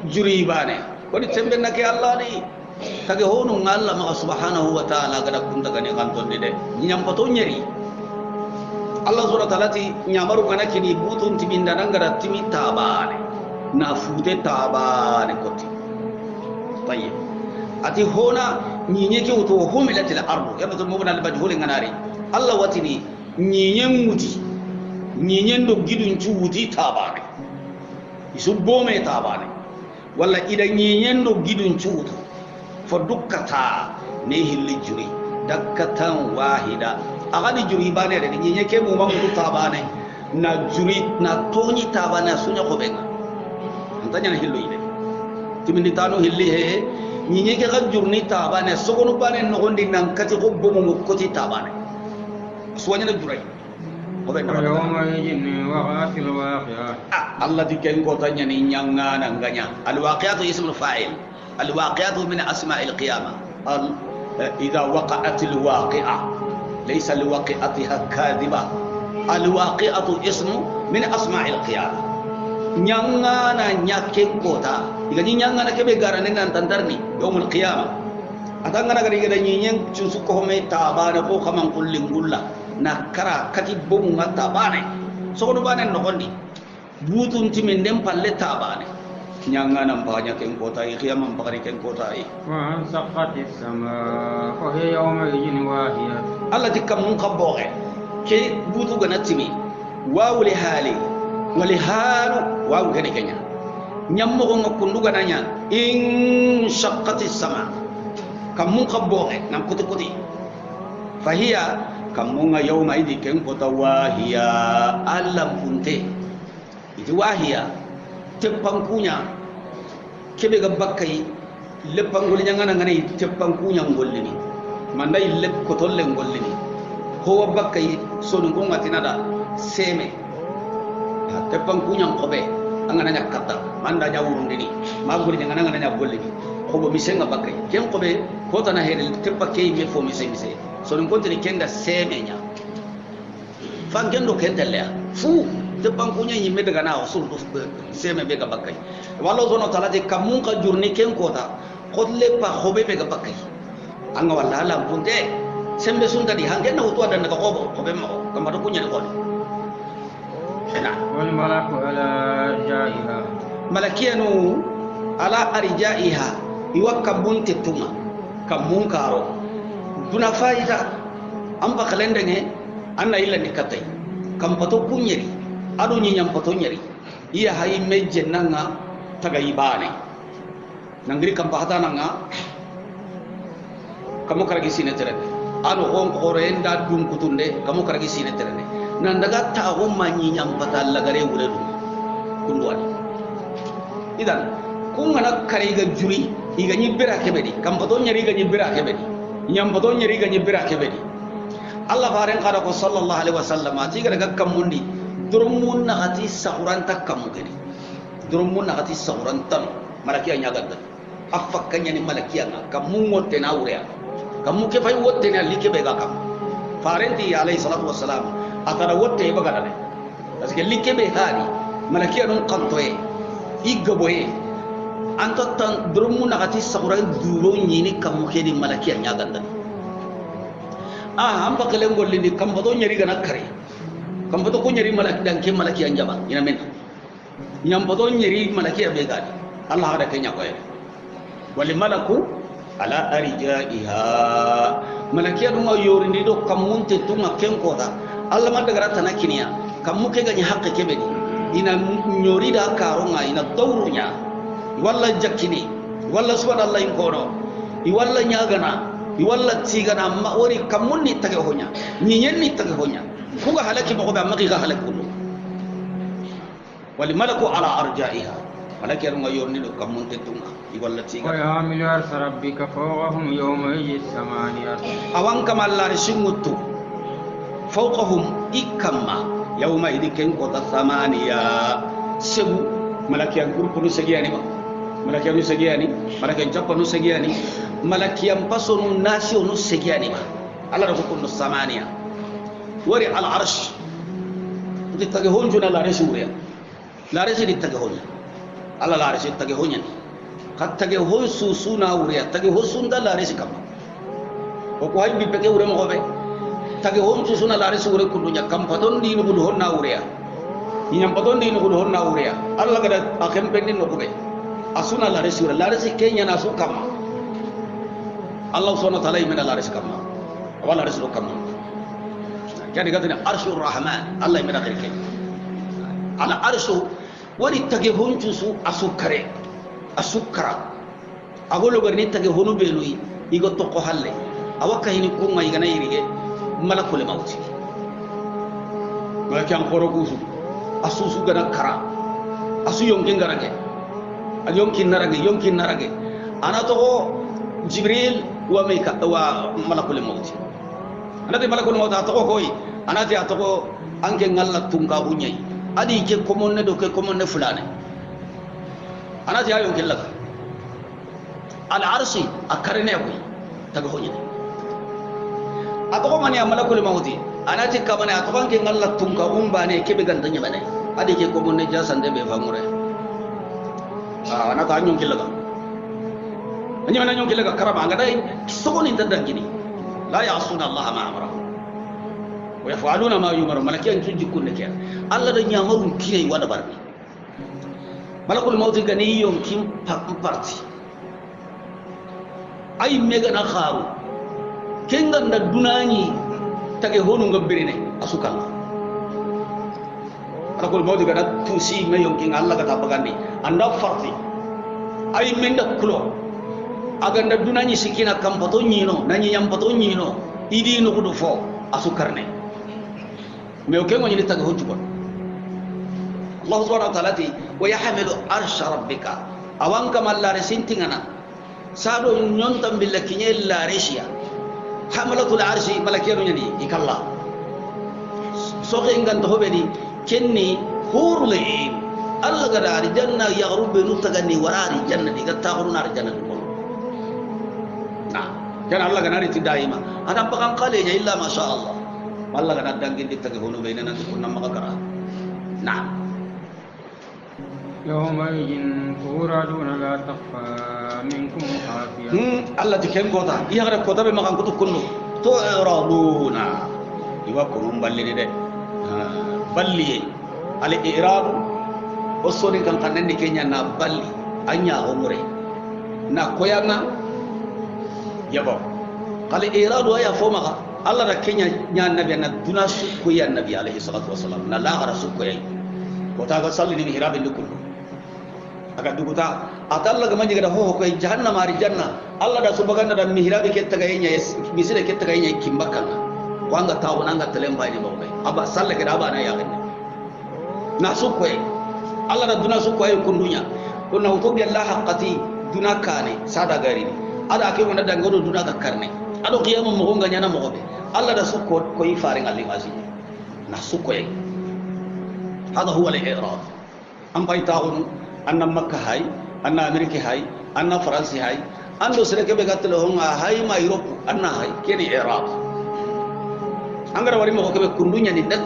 جري بانه ودي تمبنا كي الله دي تاكي هونو الله ما سبحانه وتعالى قد كنت غني كانتون دي نيام باتو نيري الله سبحانه وتعالى تي نيامرو كنا كني بوتون تبيندان غدا تيمي تابانه نافوده تابانه كوتي طيب ati hona nyinye ke uto humilatil ardu ya batul mubna al majhul nganari Allah watini nyinye muti nyinye ndo gidun cuuti tabane isu bome tabane walla ida nyinye ndo gidun cuuto fo dukkata ne hilli juri dakkatan wahida agadi juri bane de nyinye ke mu mamu tabane na juri na toni tabane sunya ko benga antanya hillo ide timindi tano hilli he nyinye ke ga jurni tabane sogonu bane no gondi nan kati ko bomo koti tabane suwanya na jurai ko be na يوم يجن وقعت الواقعة Allah diken ko tanya ni nyanga nanganya al waqi'atu ismul fa'il al waqi'atu min asma'il qiyamah idha waqa'at al waqi'ah laysa li waqi'atiha kadhiba al waqi'atu ismu min asma'il qiyamah nyanga na nyake kota igani nyanga na kebe garane nan tantarni yawmul qiyamah atanga na gari gada nyenyen cusu ko me tabana ko kaman kullin gulla na kara kati bomu ngata bane so do bane no gondi butun timin dem palle tabane nyanga nan banya ken kota i qiyamah bagari ken kota i وانشقت السماء فهي يومئذ واهية Allah dikam mun kabore ke butu gana timi wawli hali wali halu wawu gani kenya nyammo ko ngakundu gananya in shaqqati sama kam mun kabore nam kuti kuti fahiya kam mun yawma idi ken ko tawahiya alam punte idi wahiya teppankunya kebe ga bakkai leppangol nyangana ngani teppankunya ngollini mandai lepp ko tolle ngollini ho bakkai sonu ko ngatinada seme tepang kunyang kobe angana nyakata manda nyawurundini maguri nyangana ngana nyagollini kobo misenga bakay ken kobe kota na hele teppa kay me fo mise so dum kontini kenga semenya fangendo kendele fu tepang kunya nyi medaga na usul seme be ga bakay wallo zono tala de kamun ka jurni ken kota khotle pa khobe be ga bakay anga wala la bunde sembe sunda di hangen na utu ada na kobo kobe mo kamado kunya ko والملك على أرجائها ملكينو على أرجائها يوكبون تتوما كمون كارو دون فايدة أم بخلندنه أنا إلا نكتي كم بتو كونيري أدو نيام بتو نيري إيا هاي مجننا تغيباني نغري كم بحثا نغا kamu karagi sine terene anu hon korenda dum kutunde kamu karagi sine terene nan daga ta umma nyi nyam patalla gare wure dum kunduani idan kun ngana kare ga juri iga nyi bira kebedi kam pato nyari ga nyi bira kebedi nyam pato nyari ga nyi bira kebedi Allah faren kada ko sallallahu alaihi wasallam ati ga daga kamundi durumun na ati sahuran takkamu gedi durumun na ati sahuran tan malakiya nyaga da afakanya ni malakiya na kamu ngote na ure kamu ke fay wotte ne like be ga kam farenti alayhi salatu wassalam atara wotte be ga dale parce que like be hali malakiya non qantoye igboye anto tan drumu nakati sakura duro nyini kamu ke di malakiya nyaga dale amba kale ngolli ni kam bodo nyari ga nakare kam bodo ko nyari malaki dan ke malakiya njaba ina men nyam bodo nyari malakiya be ga Allah ada kenya ko wal malaku ala arjaiha malakiya dum yori ni do kamunte tuma ken kota Allah ma daga ratana kiniya kamu ke gani hakke kebe ni ina nyori da karonga ina dawrunya walla jakkini walla subhanallah in kono i walla nyagana iwalla tigana ma wori kamunni tage honya nyenni tage honya kuga halaki mo be amaki ga halaki kullu wal malaku ala arja'iha malaki ru ngayorni do kamun tetunga iwalla tiga wa yahmilu arsha rabbika fawqahum yawma samaniyat awan kamalla rishimutu fawqahum ikamma yawma idiken ko ta samaniya sebu malaki an kurkunu segiyani ma malaki an segiyani malaki an japanu segiyani malaki an pasonu nasi onu segiyani ma alla ra kurkunu samaniya wari al arsh di tage honjuna la resuriya la resi di tage honya alla la resi tage honya kat tage ho susuna uriya tage ho sunda la resi kam ko ko hay bi peke ure mo be tage ho susuna la resi ure kundunya kam paton di no honna uriya nyam paton di no honna uriya alla kada akem pendin no be asuna la resi ure la resi kenya na su kam Allah subhanahu wa ta'ala imena la resi kam wala resi kam يعني قدنا عرش الرحمن الله يمنع غيرك على عرشه ولي تجهون جسو أسكره أسكرا أقول له قرني تجهونه بيلوي يقول تقو حله أوكا هني كون ما يغنى يريه ملك الموت ولكن قرقوسو أسوسو غنا كرا أسو يمكن غرقه يمكن نرقه أنا تقو جبريل وميكا وملك الموت anati malakul maut atoko koy anati atoko anke ngalla tunga bunyai adi ke komonne do ke komonne fulane anati ayo kellaga al arshi akarne koy taga honya atoko mani malakul maut anati kamane atoko anke ngalla tunga umbane kebe gandanya bane adi ke komonne jasande be famure anata anyo kellaga anyana anyo kellaga karama ngada sogoni tadangini لا يعصون الله ما أمره ويفعلون ما يؤمر ملكين تجي كل كيا الله ده يامرون كيا وانا بربي ملك الموت غني يوم كيم بارتي أي ميغا نخارو كينغا ندوناني تاكي هونو غبريني أسوكا ملك الموت غنا توسي ما يوم كين الله كتا بغاني أندا فرتي أي ميندا كلو aganda dunani sikina kampato nyino nanyi yampato nyino idi no kudu fo asukarne me o kengo nyini taga hojuba Allah subhanahu wa ta'ala ti wa yahmilu arsha rabbika awan kama la resintingana sado nyontam billakinye la reshiya hamalatul arshi malakiyanu nyani ikalla so nganto hobedi kenni hurul ain Allah gada arjanna yaghrubu nutagani warari janna diga taghuruna arjanna كان الله كان يريد دائما أنا بقى قليل إلا ما شاء الله والله كان دانجين تتجهون بيننا كنا مقرا نعم يومئذ توردون لا تخفى منكم خافية الله تكلم كوتا إيه غير كوتا بمكان كتب كله توردون يواكم بلي ده بلي على إيران وصولين كان كنني كينيا نبلي أنيا عمره نكويانا yabo kale iradu ya fo maka Allah da kenya nya nabi na duna su ko ya nabi alaihi salatu wasalam na la gara su ko yi ko ta ga salli ni hirabe dukul aga duguta atalla ga manji ga ho ko jahannama ari janna Allah da su baganda da mihrabe ke taga yenya misire ke taga yenya kimbaka wanga tawo nanga telemba ni mawbe aba salle ga aba na ya ganne na su ko yi Allah da duna su ko yi kundunya kunna utobi Allah haqqati duna kane sada gari ada ke wona dangodo duna ga karne ado qiyam mo gonga nyana mo be Allah da sukko ko yi faring ali mazi na sukko yi hada huwa al-i'rad am baytaun anna makkah hay anna amerika hay anna faransi hay ando sereke be gatlo honga hay ma europe anna hay keni i'rad angara wari mo ko be kundunya ni dat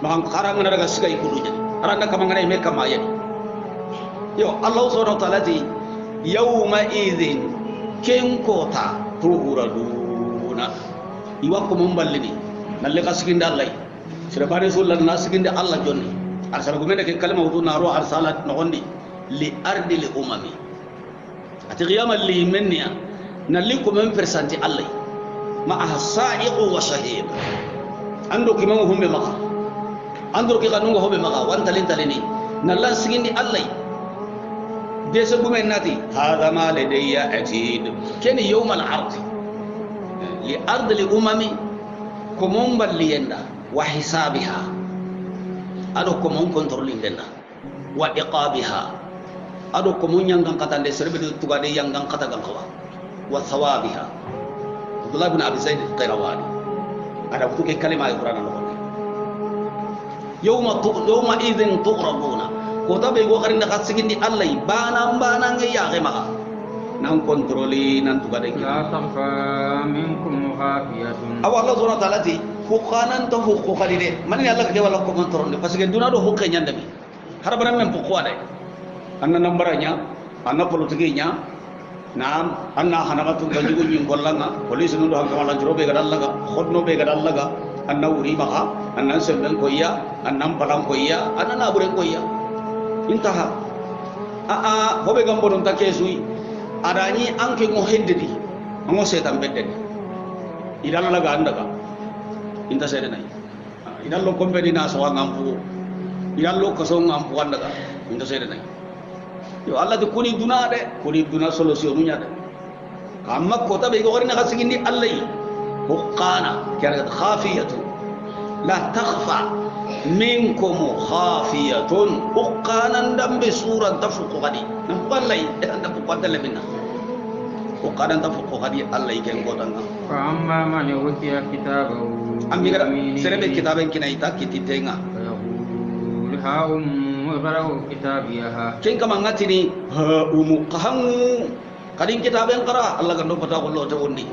ma khara ngana daga sigai kundunya aranda kamangana me kamaye yo Allah subhanahu wa ta'ala yawma idhin ken kota tuhuraduna iwakko mon ballini nalle kasiginde Allah sirabane sullan nasiginde Allah jonni arsala gumene ke kalma wudu naro arsalat nogondi li ardi li umami ati qiyama li minniya nalli ko men persanti Allah ma ahsa'iqu wa shahid ando kimango humbe maka ando ki kanungo hobe maka wantalin talini nallan sigindi Allah ديسو بمناتي هذا ما لدي عتيد كان يوم العرض li ardi li umami ko mon balliyenda wa hisabiha ado ko mon controlindenda wa iqabiha ado ko mon yangan katande serbe tugade yangan katagan kawa wa thawabiha Abdullah bin Abi Zaid al-Qayrawani ada butuh kalima Al-Quran no yawma idhin tu'raduna ko tabe go garinda khasigindi Allah bana ngeya gema nan kontroli nan tugade لا تخفى منكم خافية aw Allah subhanahu wa ta'ala ti hukanan to hukku khalide man ya Allah ke wala ko kontrol parce que duna do hukke nyande mi harabara men ko wada anna nambaranya anna politikinya nam anna hanagatu ganjugo nyin gollanga police no do hanka wala jobe gadallaga khodno be gadallaga anna uri maka anna sembel koya anna palam koya anna nabure koya intaha hobe gambodon takesui adani anke ngo heddedi ngo setan beddedi idan laga andaga inta sede nay idan lo kompedi na so ngampu idan lo ko so ngampu andaga inta sede nay yo Allah de kuni duna solution nya de kamma ko tabe go gorina khasigindi Allah huqana kana khafiyatu la takhfa minkum khafiyatun huqanan dambe suran tafuqu gadi nam wallahi anda ko padalla minna huqanan tafuqu gadi Allah ken godanga فأما من أوتي كتابه ambi gara serebe kitaben kinaita kititenga فيقول هاؤم اقرءوا كتابيها ken kama ngatini ha qahangu kadin kitaben qara Allah gando pata ko lo tawonni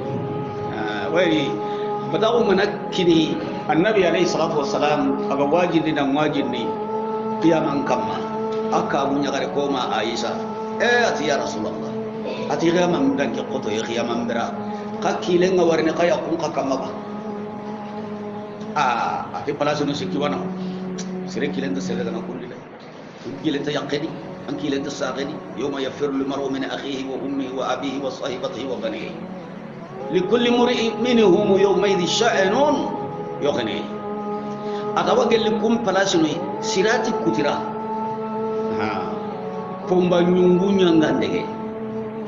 wai pata ko manakini annabi alayhi salatu wassalam aga wajindi dan wajindi qiyaman kamma aka munya gare koma Aisha ati ya rasulullah ati qiyaman dan ke qoto ya qiyaman bira kakilenga warne kaya kun kamma ba ati palaso no sikki wana sire kilenta sele kana kulli kilenta yaqini an kilenta saqini yawma yafirru al-mar'u min akhihi wa ummihi wa abihi wa sahibatihi wa banihi likulli mur'in minhum yawma idhi sha'nun yughni atawa gellikum palaso no sirati kutira pomba nyungunya ngandege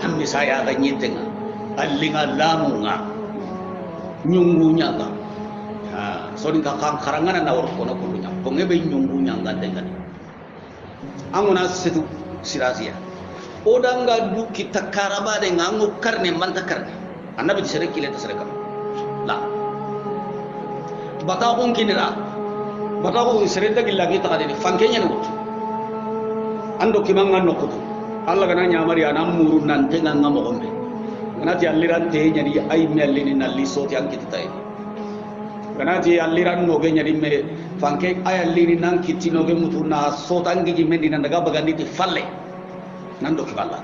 hammi saya ga nyetenga allinga lamunga nyungunya ga sodin ka karangana na wor kono kulunya pongebe nyungunya ngandega anguna setu sirasia odanga du kita karaba de ngangu karne manta karne annabi di sere kile ta sere kam la bata ko kinira bata ko sere ta gillagi ta kade fankenya no ando kimanga no kutu alla gana nyamari anam muru nan tenga ngamo gombe ganati alliran te nyani ay melini nalli soti ankiti tay ganati alliran no ge nyani me fanke ay allini nan kitino ge mutuna sotangi ji mendi nan daga bagandi ti falle nan do kiballa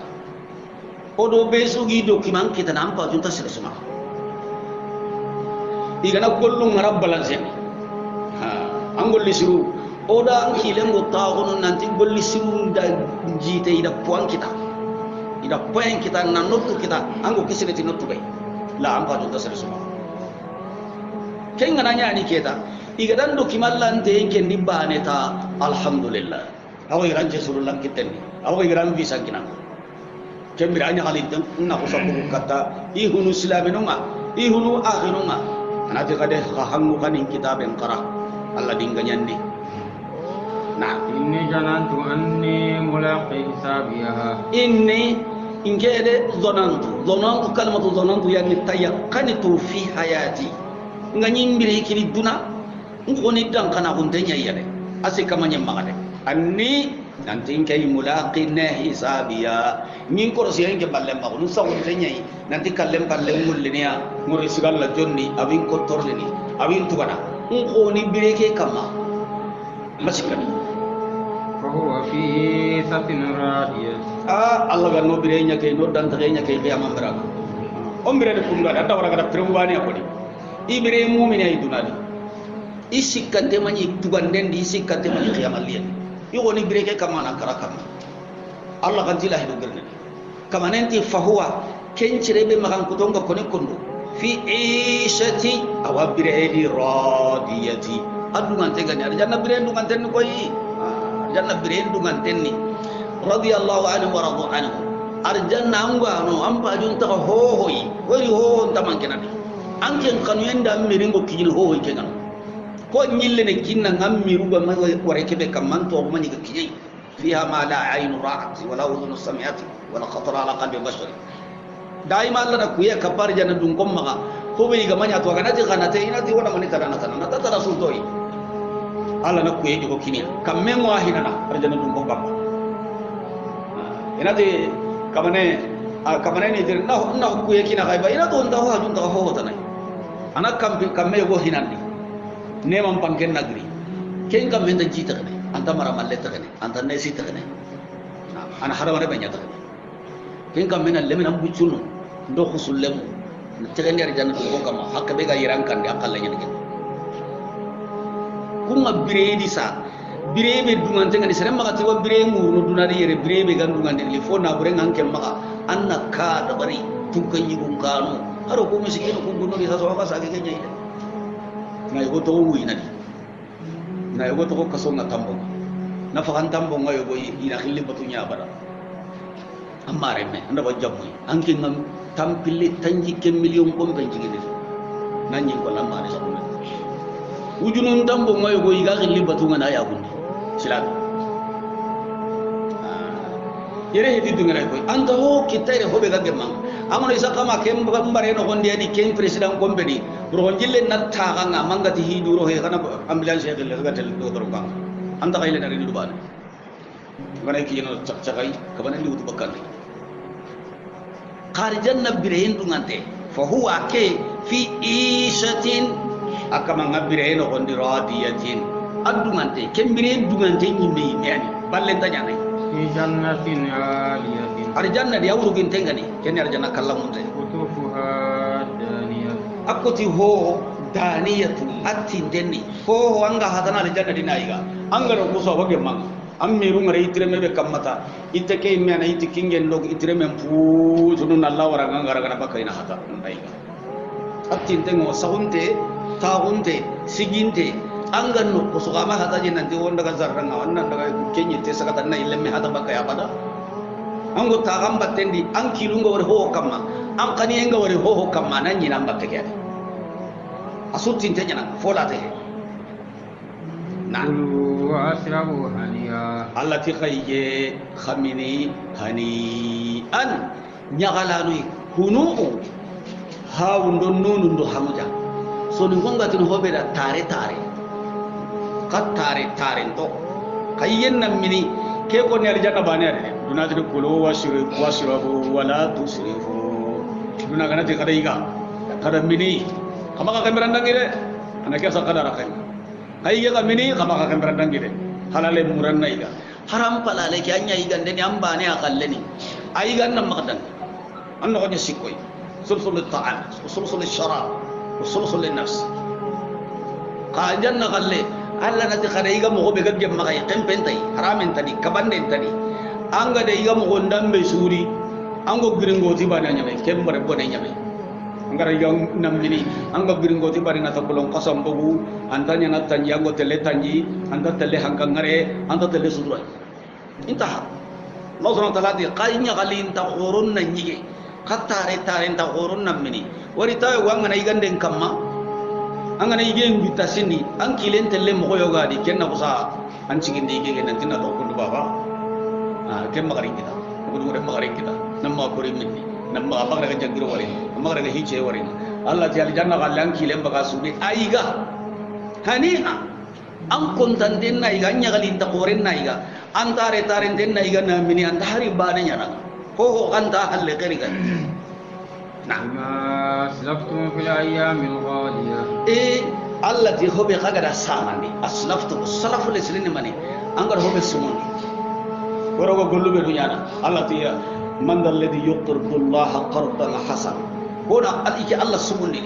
odo besu gi do kiman kita nampa junta sere suma igana gollu ngarab balance angol lisiru oda an kilengo tawono nanti golli siru da jite ida puan kita na nottu kita ango kisireti nottu bay la am fa junta sere suma kenga nanya ni keta iga dan do kimallante ken di baneta alhamdulillah awo iran jesulullah kitenni awo iran bisa kinang kembira nya halitan na ko sabu kata ihunu islaminunga ihunu akhirunga anati kade hahangu kanin kitaben qara Allah dinganyandi nah إني ظننت أني ملاق حسابيها inni ingede zonantu kalimatu zonantu yani tayaqqanitu fi hayati nganyimbiri kiri duna ngoni dan kana huntenya yade asikamanya magade anni nanti kay mulaqina hisabiya min ko siya nge balle ma ko sa huntenya nanti kallem mullinya ngori sigalla jonni awin ko torlini awin tugana ngoni bireke kama masikani فهو في عيشة راضية Allah ga no birenya kay no dan taganya kay qiyamam bira on bire de kunga da wara ga trembani akodi ibire mu'mini ay dunali isikkante mani tuganden di isikkante mani qiyamal liya yoni bire ke kamana karakam Allah kan tilahi do gerne kamanenti fahuwa kencirebe makan kutonga kone kondo fi ishati awabire di radiyati adungan tegani ada janna bire dungan ten koyi janna bire dungan tenni radiyallahu anhu wa radu anhu arjanna angwa no amba junta hohoyi wori ho taman kenani anken kanu yanda miringo kini ho ho kenan ko nyille ne kinna ngamiru ba ma wore kebe kamman to mani ga kiyai fiha ma la aynu ra'at wala udhun sami'at wala khatara ala qalbi bashar daima Allah na kuya kapar jana dun kom maka ko be ga manya to ga nati kanate inati wala mani tarana tarana tata rasul toy Allah na kuya ko kini kamme mo ahina na arjana dun kom kam inati kamane ni dir na kuya kina kai ba ina to nda ho dun da ho tanai anak kamme go hinandi neman panken nagri ken kamme da jita kane anta mara malle ta kane anta nesi ta kane ana haramare banya ta kane ken kamme na lemen am bucunu ndo khusullem tegen yar janna ko kama hakka be ga yiran kan de akalla nyen ken kuma biredi sa birebe dungante ngani sere maga tiwa bire murno dunari yere birebe gandungande li fo na bure nganke maga anna ka da bari tukan yi bunkano haro ko misikino ko gunno di sa so ka sa ke kenya ide na yogo to wi nani na yogo to ko kaso na tambo na fa kan tambo ngayo go ina khilli batunya bara amma remme anda ba jabbu anke ngam tampili tanji ke million ko ben jigide nanyi ko lamma ne sabu ujunun tambo ngayo go iga khilli batunga na ya gundi silat yere hedi dungere ko anta ho kitare ho be ga gemang amono isa kama kem mbare no gondi adi ken president gombedi ro jille natta kanga mangati hiduro he kana ambulance he gelle ga tel do do kanga anta kayle na ridu bana ngana ki no cakai kabana li utu bakkan kharjanna birehin dungante fa huwa ke fi ishatin akama ngabire no gondi radiyatin adungante kembire dungante nyimbe yani balle tanya nai في جنة عالية arjanna dia urugin tengani ken arjanna kallamunde قطوفها دانية akoti ho daniyatu atti denni ho anga hadana arjanna dinaiga anga ro kuso wage mang ammiru ngare itreme be kammata itake mena iti kingen log itreme pu sunu nalla waranga ngara kana bakaina hata ndaiga atti dengo sahunte taunte siginte anggan no ko sugama hata je nanti wonda ga zarranga wannan daga kenye te saka tanna ilemme hata bakaya pada ango tagam battendi an kilunga wori ho kamma an kani enga wori ho kamma nan nyina bakke kede asutti tenya nan fola te na كلوا واشربوا هنيئا allati khayye khamini hani an nyagalanu hunu hawundo nunu ndo hamuja so ni gonga tin hobeda tare tare to kayyen nan mini ke ko ne arjana bane ade dunati kulu washrabu wala tusrifu duna kana te kadaiga kada mini kama ka kamera ndangire anake sa kada rakai kayye ka mini kama ka kamera ndangire halale muran naiga haram palale ke anya iga ndeni ambane akalle ni aiga nan makadan anno ko nysikoi sulsul ta'am sulsul sharab sulsul nafs ka janna kalle alla nati kada iga mo be gagge magai tempentai haramen tadi kabanden tadi anga de iga mo ndambe suri ango giringoti bana nyame kembare bone nyame angara iga namini anga giringoti bari na takulon kasam bogu antanya na tanji ango tele tanji anda tele hankangare anda tele sura intaha Allah subhanahu wa ta'ala di qainya galin ta khurun nyige katare tare ta khurun namini wari tayo wanga na iga den kamma anga na igen bita sini an kilen telle mo yoga di kenna kusa an cigin di igen nan tinna to kundu baba ken magarin kita kudu re magarin kita namma kori minni namma abagara ga jangiro wari amagara ga hice wari Allah ti aljanna ga lan kilen baga subi aiga haniha an kontan den na iga nya galin ta koren na iga antare taren den na iga na mini antari bana nya na ho anta halle kari kan بما أسلفتم في الأيام الغالية التي هو بقدر سامني أسلفتم السلف الإسلامي مني أنقر هو بسموني ورغو قلوا بدنيانا التي من ذا الذي يقرض الله قرضا حسنا هنا الإيك الله سموني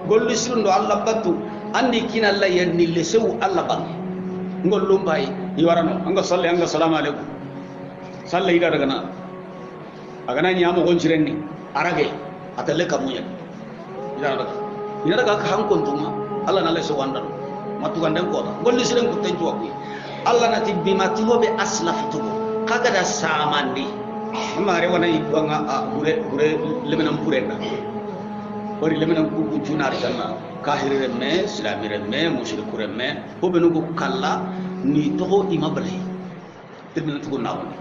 قل لسلون الله بطو أني كنا الله يني لسو الله بطو نقول لهم باي يوارنو أنقر صلي أنقر السلام عليكم صلي إذا رغنا أغنا نيامو غنشرني أرغي atale kamunya ina daga ka hankon tuma Allah na leso wandano matukan den kota golli siren ko tenju akui Allah na tibbi matiwo be aslaftu kaga da samandi amare wana ibanga gure lemenam purena ori lemena ku junar janna kahir remme islami remme mushrik remme ho benu ko kala ni to imabale lemena to nawni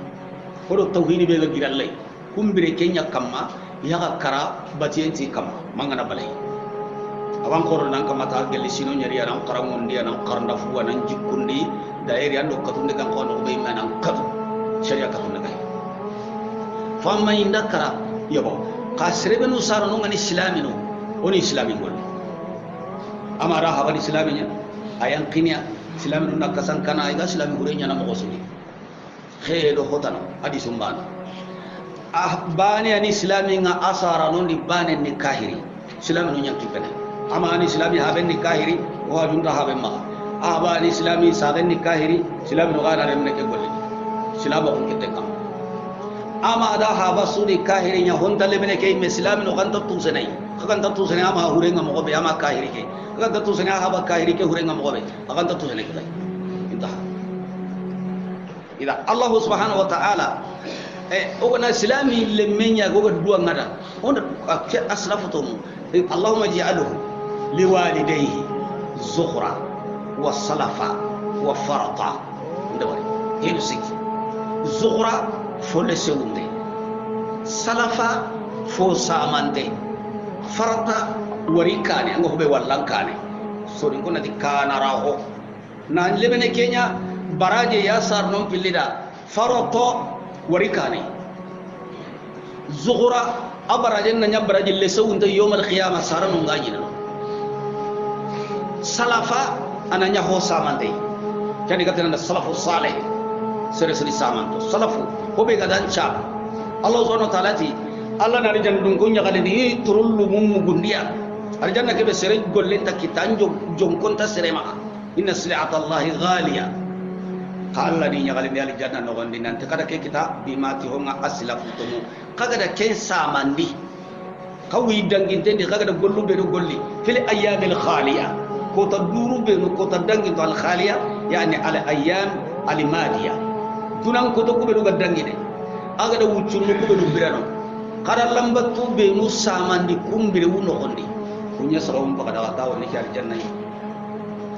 hodo tawhini be ga girallai kumbire kenya kamma yaga kara batienti kamma mangana balai awan koro nan kama ta gelli sino nyari anan qarangondi anan qarna fu anan jikundi daeri ando katunde kan kono be manan katu sharia katunde kai famma inda kara yabo kasrebe no sarano ngani islamino oni islami gol amara hawan islaminya ayan kinya islamino nakasan kana iga islami gurenya na mogosuni khedo hotano hadi sumbana bani ani islami nga asara non di bani ni kahiri islami no nyanki pene ama ani islami haben ni kahiri wa junta haben ma aba ani islami sagen ni kahiri islami no gana remne ke golle islami ko kete kam ama ada haba sudi kahiri nya honta le mene ke islami no ganta tu senai kaganta tu senai ama hurenga mo be ama kahiri ke kaganta tu senai haba kahiri ke hurenga mo be kaganta tu senai ke inta ida allah subhanahu wa ta'ala ogana islami le menya goga duwa ngada onda aslafutum allahumma ja'alhu liwalidayhi zukhra wa salafa wa farata ndawari helu siki zukhra fo le seunde salafa fo samante farata warikane ngo be wallankane so dinko nati kana raho nan lebene kenya baraje ya sar non pillida farata warikane zukhra abarajen na nyabaraje le seunde yawmal qiyamah saranu ngajina salafa ananya ho samante jadi katana salafu saleh sere sere samanto salafu ko be gadan cha allah subhanahu wa ta'ala ti allah nari jandung kunya kali ni turullu mum gundia arjanna ke be sere gollenta kitanjo jonkonta serema inna sil'ata allah ghaliya qalla ni nyagali ni aljanna no gondi nante kada ke kita bimati honga aslafu tumu kaga da ken samandi kawi danginte ndi kaga da gollu be do golli fil ayyamil khaliya ko ta duru be no ko ta dangi to al khaliya yani al ayyam al madiya tunan ko to ko be do dangi de aga da wuccul ko be do birano kada lambatu be no samandi kumbire wuno gondi kunya sarawum ba kada ta woni ki al janna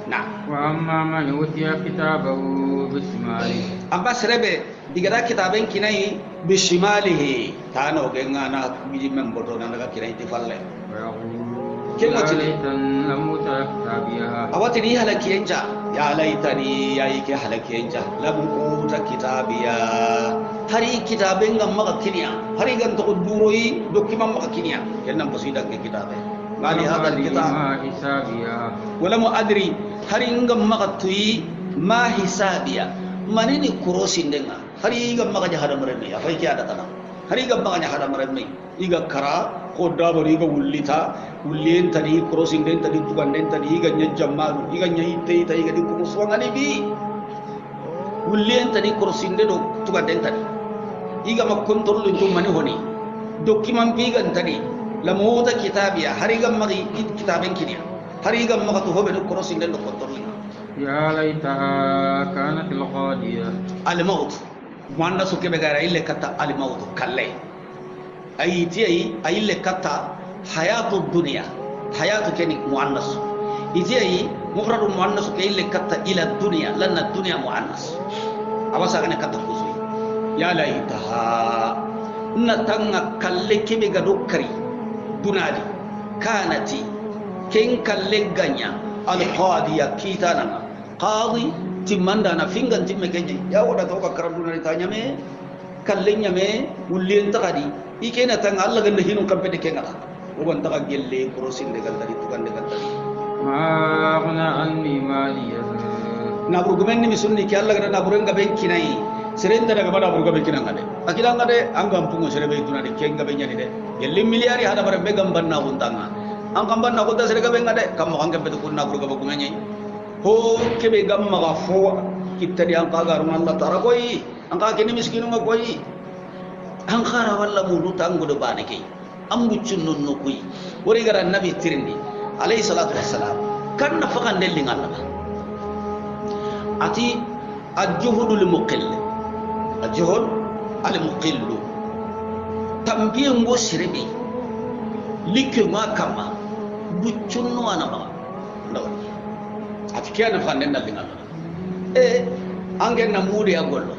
na wa amma man utiya kitabahu bishimalihi abbas rebe digada kitaben kinai bishimalihi tano gengana biji memboto nan daga kinai tifalle laitani lamuta kitabiya awati ni halakiyenja ya laitani yayi ke halakiyenja lamuta kitabiya hari kitaben ngam maka kiniya hari gan to duroi dokiman maka kiniya yannan basida ke kitabe mali hada kitab hisabiya wala mu adri hari ngam maka tuyi ma hisabiya manini kurosin denga hari ngam maka jahada maremme ya fay ki ada kana hari ngam maka jahada maremme iga kara ko dabari iga wullita wullen tadi crossing den tadi tugan den tadi iga nyajamalu iga nyaite ita iga dikku muswangani bi wullen tadi crossing den tugan den tadi iga ma control itu mani honi document bi gan tadi lamuda kitabiya hari gam magi kitaben kiniya hari gam maga to hobe do crossing den do control ya laitaha kanat alqadiya al maut wanda suke be gara ille kata al maut kalle ayiti ay ille kata hayatu dunya hayatu keni muannas iti mufradu muannas ke ille kata ila dunya lanna dunya muannas awasa kana kata kusu ya laitaha natanga kalle kebe ga dokkari dunadi kanati ken kalle ganya al qadiya kitana qadi timanda na fingan timme kenje ya wada to ka karam dunadi tanya me kallenya me wullen takadi ikena tang Allah ganda hinu kampe de kenga uban taka gelle krosin de gal tadi tukan de gal tadi ma qana anni maliya na burgumen ni sunni ki Allah ganda na burenga ben kinai serenda daga bada burga ben kinanga de akila ngade angam pungo serebe ituna de kenga ben nyani de gelle miliari hada bare be gamban na untanga angam ban na ko da serega ben ngade kam mo angam be kunna burga ba kunga nyai ho kebe gamma ga fo kitta di angka garum Allah tara koi angka kini miskinu ma koi angkara walla mulu tangu do banake ambu cunnun no kuyi wori gara nabi tirindi alayhi salatu wassalam kan na fakan delli ngalla ati ajhudu lil muqill ajhud al muqill tambiyen go sirbi likuma kama buccunno ana ba ndaw ati kiyana fande na linga angen na muri agollo